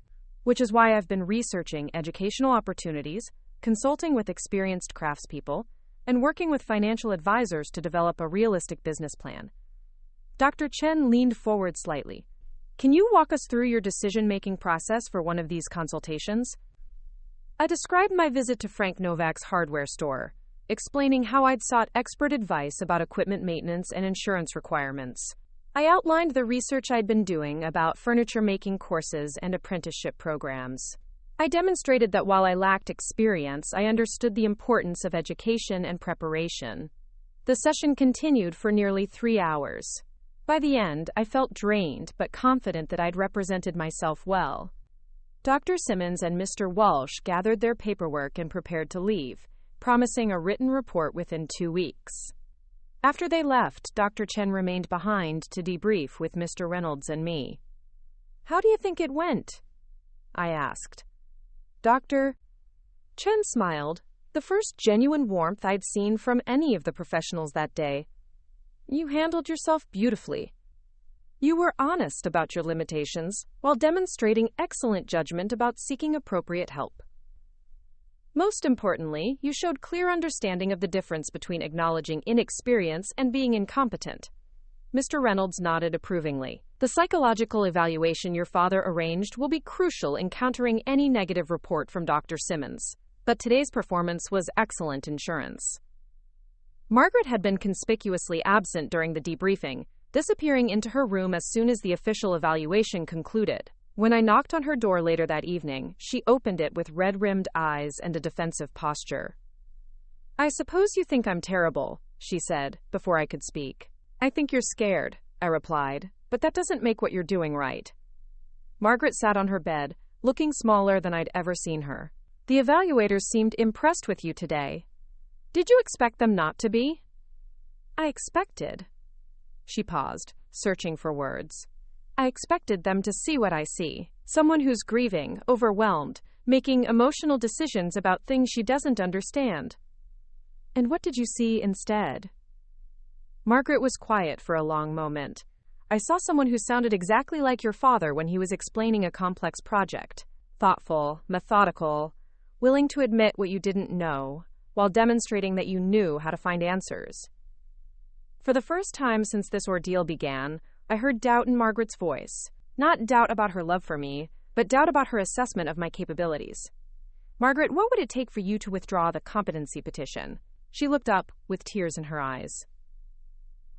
Speaker 1: which is why I've been researching educational opportunities, consulting with experienced craftspeople, and working with financial advisors to develop a realistic business plan." Dr. Chen leaned forward slightly. "Can you walk us through your decision-making process for one of these consultations?" I described my visit to Frank Novak's hardware store, explaining how I'd sought expert advice about equipment maintenance and insurance requirements. I outlined the research I'd been doing about furniture-making courses and apprenticeship programs. I demonstrated that while I lacked experience, I understood the importance of education and preparation. The session continued for nearly 3 hours. By the end, I felt drained but confident that I'd represented myself well. Dr. Simmons and Mr. Walsh gathered their paperwork and prepared to leave, promising a written report within 2 weeks. After they left, Dr. Chen remained behind to debrief with Mr. Reynolds and me. "How do you think it went?" I asked. Dr. Chen smiled, the first genuine warmth I'd seen from any of the professionals that day. "You handled yourself beautifully. You were honest about your limitations while demonstrating excellent judgment about seeking appropriate help. Most importantly, you showed clear understanding of the difference between acknowledging inexperience and being incompetent." Mr. Reynolds nodded approvingly. "The psychological evaluation your father arranged will be crucial in countering any negative report from Dr. Simmons, but today's performance was excellent insurance." Margaret had been conspicuously absent during the debriefing, disappearing into her room as soon as the official evaluation concluded. When I knocked on her door later that evening, she opened it with red-rimmed eyes and a defensive posture. "I suppose you think I'm terrible," she said, before I could speak. "I think you're scared," I replied, "but that doesn't make what you're doing right." Margaret sat on her bed, looking smaller than I'd ever seen her. "The evaluators seemed impressed with you today. Did you expect them not to be?" "I expected." She paused, searching for words. "I expected them to see what I see. Someone who's grieving, overwhelmed, making emotional decisions about things she doesn't understand." And what did you see instead? Margaret was quiet for a long moment. I saw someone who sounded exactly like your father when he was explaining a complex project. Thoughtful, methodical, willing to admit what you didn't know, while demonstrating that you knew how to find answers. For the first time since this ordeal began, I heard doubt in Margaret's voice. Not doubt about her love for me, but doubt about her assessment of my capabilities. Margaret, what would it take for you to withdraw the competency petition? She looked up with tears in her eyes.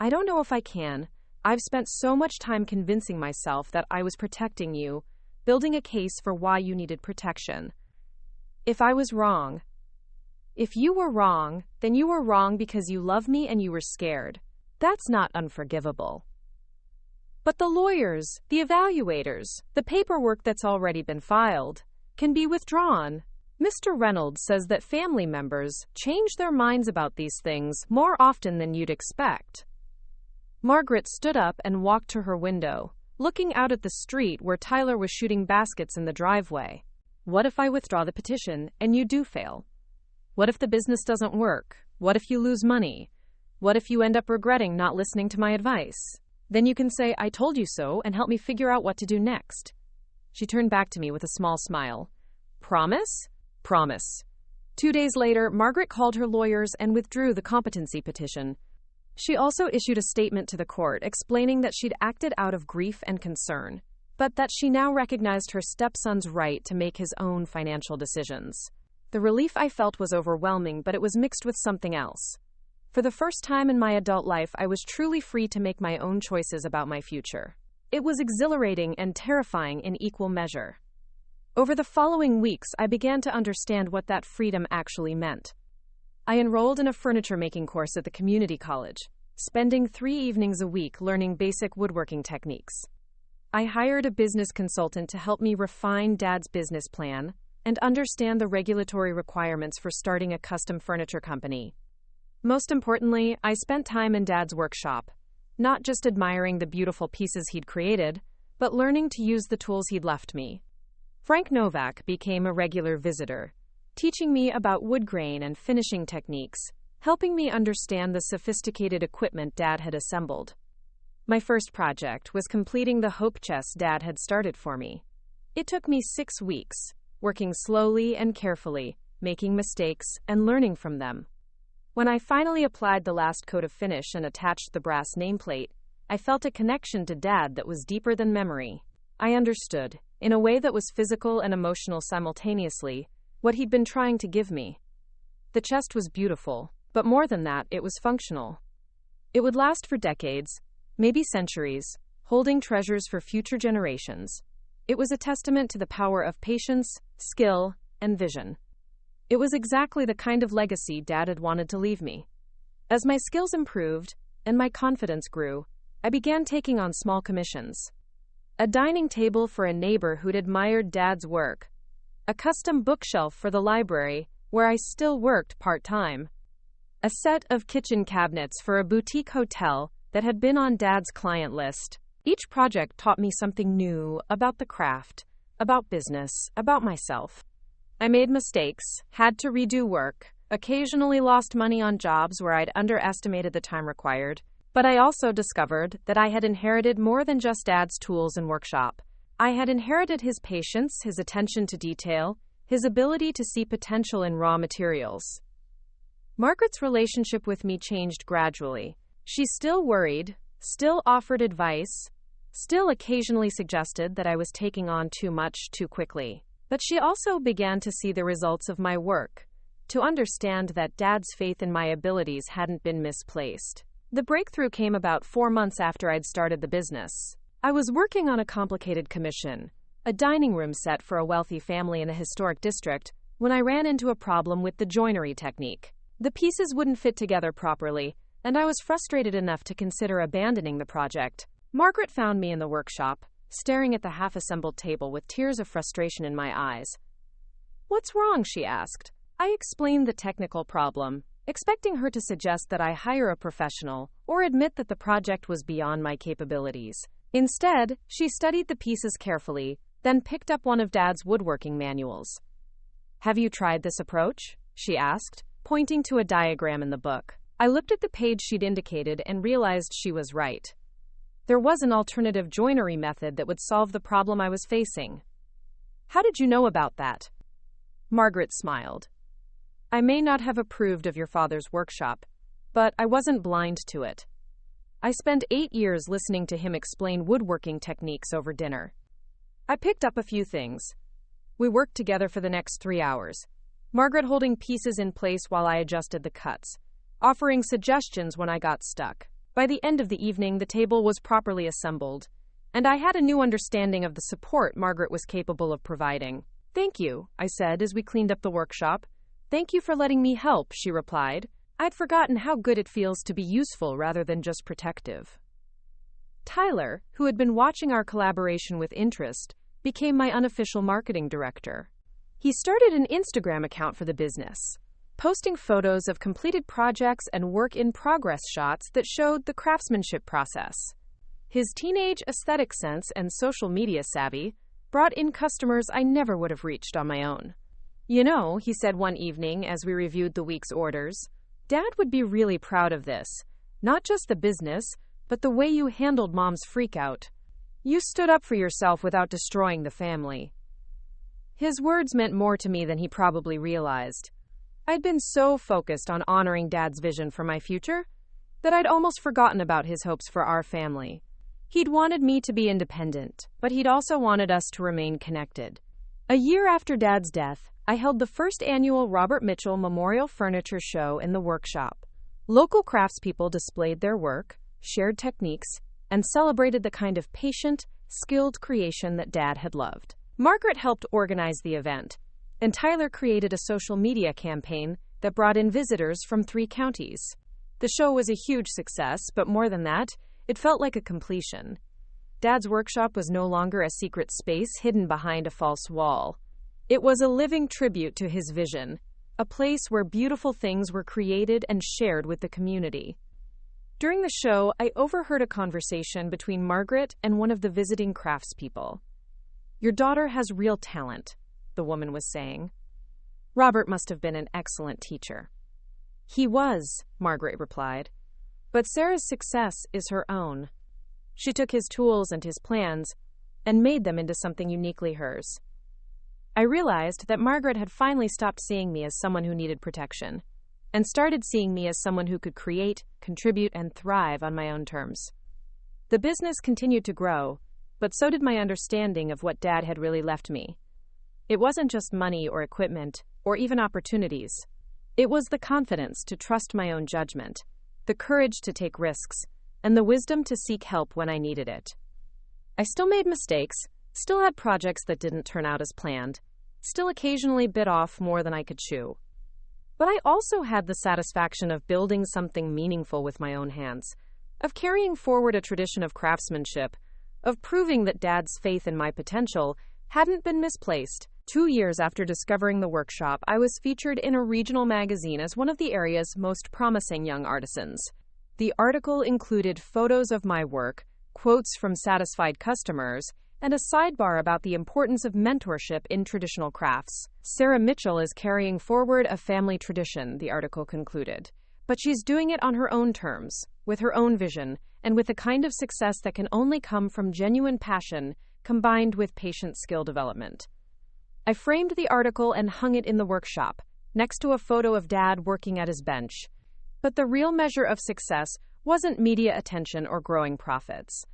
Speaker 1: I don't know if I can. I've spent so much time convincing myself that I was protecting you, building a case for why you needed protection. If I was wrong, if you were wrong, then you were wrong because you love me and you were scared. That's not unforgivable. But the lawyers, the evaluators, the paperwork that's already been filed, can be withdrawn. Mr. Reynolds says that family members change their minds about these things more often than you'd expect. Margaret stood up and walked to her window, looking out at the street where Tyler was shooting baskets in the driveway. What if I withdraw the petition and you do fail? What if the business doesn't work? What if you lose money? What if you end up regretting not listening to my advice? Then you can say, I told you so, and help me figure out what to do next. She turned back to me with a small smile. Promise? Promise. 2 days later, Margaret called her lawyers and withdrew the competency petition. She also issued a statement to the court explaining that she'd acted out of grief and concern, but that she now recognized her stepson's right to make his own financial decisions. The relief I felt was overwhelming, but it was mixed with something else. For the first time in my adult life, I was truly free to make my own choices about my future. It was exhilarating and terrifying in equal measure. Over the following weeks, I began to understand what that freedom actually meant. I enrolled in a furniture-making course at the community college, spending 3 evenings a week learning basic woodworking techniques. I hired a business consultant to help me refine Dad's business plan and understand the regulatory requirements for starting a custom furniture company. Most importantly, I spent time in Dad's workshop, not just admiring the beautiful pieces he'd created, but learning to use the tools he'd left me. Frank Novak became a regular visitor, teaching me about wood grain and finishing techniques, helping me understand the sophisticated equipment Dad had assembled. My first project was completing the hope chest Dad had started for me. It took me 6 weeks, working slowly and carefully, making mistakes and learning from them. When I finally applied the last coat of finish and attached the brass nameplate, I felt a connection to Dad that was deeper than memory. I understood, in a way that was physical and emotional simultaneously, what he'd been trying to give me. The chest was beautiful, but more than that, it was functional. It would last for decades, maybe centuries, holding treasures for future generations. It was a testament to the power of patience, skill, and vision. It was exactly the kind of legacy Dad had wanted to leave me. As my skills improved and my confidence grew, I began taking on small commissions. A dining table for a neighbor who'd admired Dad's work. A custom bookshelf for the library, where I still worked part-time. A set of kitchen cabinets for a boutique hotel that had been on Dad's client list. Each project taught me something new about the craft, about business, about myself. I made mistakes, had to redo work, occasionally lost money on jobs where I'd underestimated the time required, but I also discovered that I had inherited more than just Dad's tools and workshop. I had inherited his patience, his attention to detail, his ability to see potential in raw materials. Margaret's relationship with me changed gradually. She still worried, still offered advice, still occasionally suggested that I was taking on too much too quickly. But she also began to see the results of my work, to understand that Dad's faith in my abilities hadn't been misplaced. The breakthrough came about 4 months after I'd started the business. I was working on a complicated commission, a dining room set for a wealthy family in a historic district, when I ran into a problem with the joinery technique. The pieces wouldn't fit together properly, and I was frustrated enough to consider abandoning the project. Margaret found me in the workshop, staring at the half-assembled table with tears of frustration in my eyes. "What's wrong?" she asked. I explained the technical problem, expecting her to suggest that I hire a professional or admit that the project was beyond my capabilities. Instead, she studied the pieces carefully, then picked up one of Dad's woodworking manuals. "Have you tried this approach?" she asked, pointing to a diagram in the book. I looked at the page she'd indicated and realized she was right. There was an alternative joinery method that would solve the problem I was facing. How did you know about that? Margaret smiled. I may not have approved of your father's workshop, but I wasn't blind to it. I spent 8 years listening to him explain woodworking techniques over dinner. I picked up a few things. We worked together for the next 3 hours, Margaret holding pieces in place while I adjusted the cuts, offering suggestions when I got stuck. By the end of the evening, the table was properly assembled, and I had a new understanding of the support Margaret was capable of providing. Thank you, I said as we cleaned up the workshop. Thank you for letting me help, she replied. I'd forgotten how good it feels to be useful rather than just protective. Tyler, who had been watching our collaboration with interest, became my unofficial marketing director. He started an Instagram account for the business, posting photos of completed projects and work-in-progress shots that showed the craftsmanship process. His teenage aesthetic sense and social media savvy brought in customers I never would have reached on my own. You know, he said one evening as we reviewed the week's orders, Dad would be really proud of this. Not just the business, but the way you handled Mom's freakout. You stood up for yourself without destroying the family. His words meant more to me than he probably realized. I'd been so focused on honoring Dad's vision for my future that I'd almost forgotten about his hopes for our family. He'd wanted me to be independent, but he'd also wanted us to remain connected. A year after Dad's death, I held the first annual Robert Mitchell Memorial Furniture Show in the workshop. Local craftspeople displayed their work, shared techniques, and celebrated the kind of patient, skilled creation that Dad had loved. Margaret helped organize the event, and Tyler created a social media campaign that brought in visitors from 3 counties. The show was a huge success, but more than that, it felt like a completion. Dad's workshop was no longer a secret space hidden behind a false wall. It was a living tribute to his vision, a place where beautiful things were created and shared with the community. During the show, I overheard a conversation between Margaret and one of the visiting craftspeople. Your daughter has real talent, the woman was saying. Robert must have been an excellent teacher. He was, Margaret replied. But Sarah's success is her own. She took his tools and his plans and made them into something uniquely hers. I realized that Margaret had finally stopped seeing me as someone who needed protection and started seeing me as someone who could create, contribute, and thrive on my own terms. The business continued to grow, but so did my understanding of what Dad had really left me. It wasn't just money or equipment or even opportunities. It was the confidence to trust my own judgment, the courage to take risks, and the wisdom to seek help when I needed it. I still made mistakes, still had projects that didn't turn out as planned, still occasionally bit off more than I could chew. But I also had the satisfaction of building something meaningful with my own hands, of carrying forward a tradition of craftsmanship, of proving that Dad's faith in my potential hadn't been misplaced. 2 years after discovering the workshop, I was featured in a regional magazine as one of the area's most promising young artisans. The article included photos of my work, quotes from satisfied customers, and a sidebar about the importance of mentorship in traditional crafts. Sarah Mitchell is carrying forward a family tradition, the article concluded. But she's doing it on her own terms, with her own vision, and with the kind of success that can only come from genuine passion combined with patient skill development. I framed the article and hung it in the workshop, next to a photo of Dad working at his bench. But the real measure of success wasn't media attention or growing profits.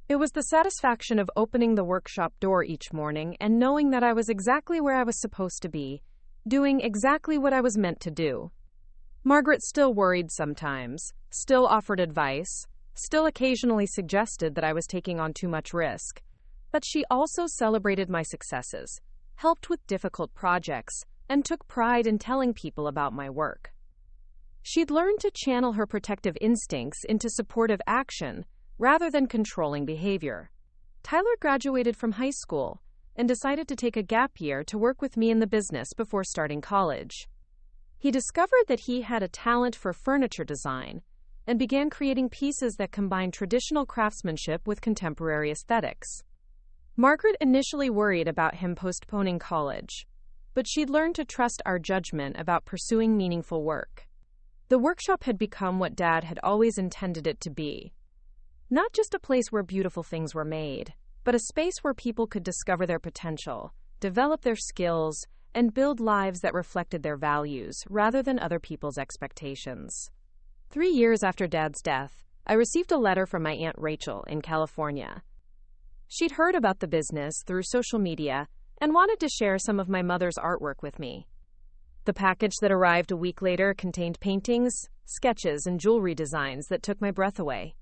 Speaker 1: It was the satisfaction of opening the workshop door each morning and knowing that I was exactly where I was supposed to be, doing exactly what I was meant to do. Margaret still worried sometimes, still offered advice, still occasionally suggested that I was taking on too much risk. But she also celebrated my successes, helped with difficult projects, and took pride in telling people about my work. She'd learned to channel her protective instincts into supportive action rather than controlling behavior. Tyler graduated from high school and decided to take a gap year to work with me in the business before starting college. He discovered that he had a talent for furniture design and began creating pieces that combined traditional craftsmanship with contemporary aesthetics. Margaret initially worried about him postponing college. but she'd learned to trust our judgment about pursuing meaningful work. The workshop had become what Dad had always intended it to be. Not just a place where beautiful things were made, but a space where people could discover their potential, develop their skills, and build lives that reflected their values rather than other people's expectations. 3 years after Dad's death, I received a letter from my Aunt Rachel in California. She'd heard about the business through social media and wanted to share some of my mother's artwork with me. The package that arrived a week later contained paintings, sketches, and jewelry designs that took my breath away.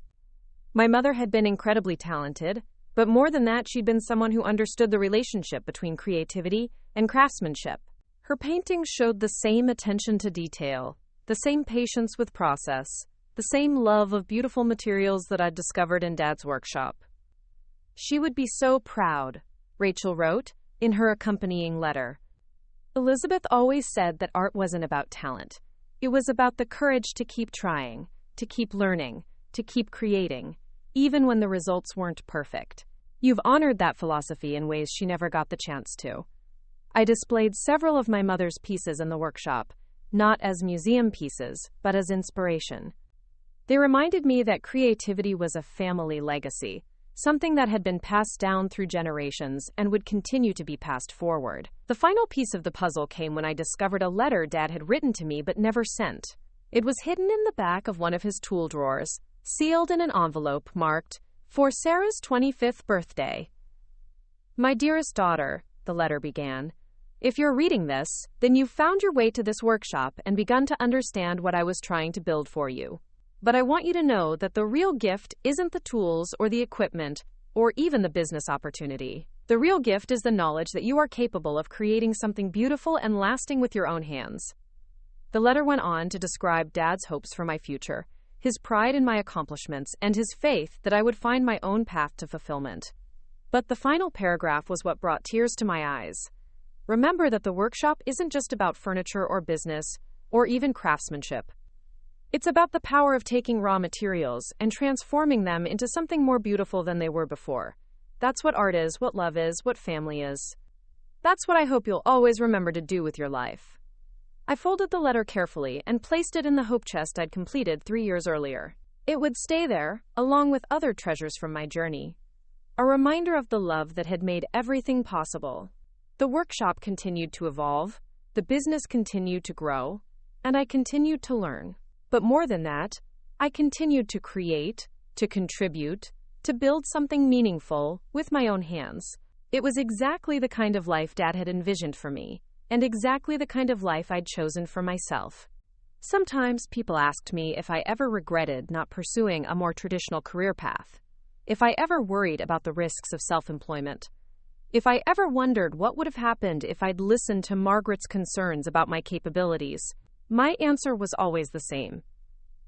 Speaker 1: My mother had been incredibly talented, but more than that, she'd been someone who understood the relationship between creativity and craftsmanship. Her paintings showed the same attention to detail, the same patience with process, the same love of beautiful materials that I'd discovered in Dad's workshop. She would be so proud, Rachel wrote in her accompanying letter. Elizabeth always said that art wasn't about talent. It was about the courage to keep trying, to keep learning, to keep creating, even when the results weren't perfect. You've honored that philosophy in ways she never got the chance to. I displayed several of my mother's pieces in the workshop, not as museum pieces, but as inspiration. They reminded me that creativity was a family legacy, something that had been passed down through generations and would continue to be passed forward. The final piece of the puzzle came when I discovered a letter Dad had written to me but never sent. It was hidden in the back of one of his tool drawers, sealed in an envelope marked, "For Sarah's 25th birthday." "My dearest daughter," the letter began, "if you're reading this, then you've found your way to this workshop and begun to understand what I was trying to build for you. But I want you to know that the real gift isn't the tools or the equipment or even the business opportunity. The real gift is the knowledge that you are capable of creating something beautiful and lasting with your own hands." The letter went on to describe Dad's hopes for my future, his pride in my accomplishments, and his faith that I would find my own path to fulfillment. But the final paragraph was what brought tears to my eyes. "Remember that the workshop isn't just about furniture or business, or even craftsmanship. It's about the power of taking raw materials and transforming them into something more beautiful than they were before. That's what art is, what love is, what family is. That's what I hope you'll always remember to do with your life." I folded the letter carefully and placed it in the hope chest I'd completed 3 years earlier. It would stay there, along with other treasures from my journey. A reminder of the love that had made everything possible. The workshop continued to evolve, the business continued to grow, and I continued to learn. But more than that, I continued to create, to contribute, to build something meaningful with my own hands. It was exactly the kind of life Dad had envisioned for me, and exactly the kind of life I'd chosen for myself. Sometimes people asked me if I ever regretted not pursuing a more traditional career path, if I ever worried about the risks of self-employment, if I ever wondered what would have happened if I'd listened to Margaret's concerns about my capabilities. My answer was always the same.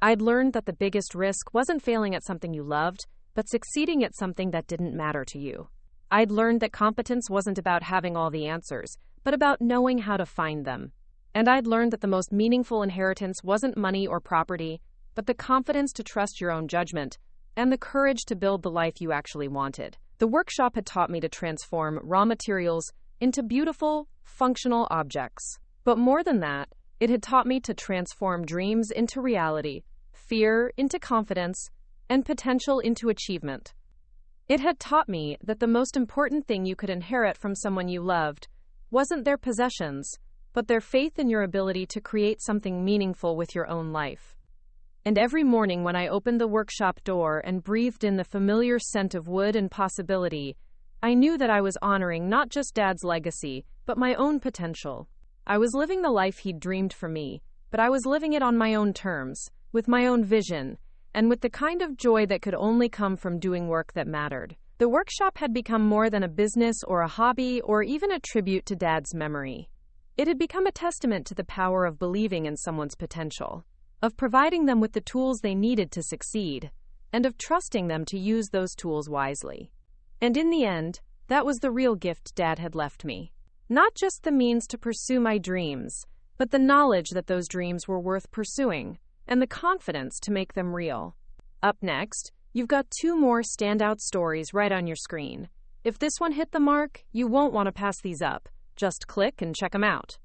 Speaker 1: I'd learned that the biggest risk wasn't failing at something you loved, but succeeding at something that didn't matter to you. I'd learned that competence wasn't about having all the answers, but about knowing how to find them. And I'd learned that the most meaningful inheritance wasn't money or property, but the confidence to trust your own judgment and the courage to build the life you actually wanted. The workshop had taught me to transform raw materials into beautiful, functional objects. But more than that, it had taught me to transform dreams into reality, fear into confidence, and potential into achievement. It had taught me that the most important thing you could inherit from someone you loved wasn't their possessions, but their faith in your ability to create something meaningful with your own life. And every morning when I opened the workshop door and breathed in the familiar scent of wood and possibility, I knew that I was honoring not just Dad's legacy, but my own potential. I was living the life he'd dreamed for me, but I was living it on my own terms, with my own vision, and with the kind of joy that could only come from doing work that mattered. The workshop had become more than a business or a hobby or even a tribute to Dad's memory. It had become a testament to the power of believing in someone's potential, of providing them with the tools they needed to succeed, and of trusting them to use those tools wisely. And in the end, that was the real gift Dad had left me. Not just the means to pursue my dreams, but the knowledge that those dreams were worth pursuing, and the confidence to make them real. Up next, you've got 2 more standout stories right on your screen. If this one hit the mark, you won't want to pass these up. Just click and check 'em out.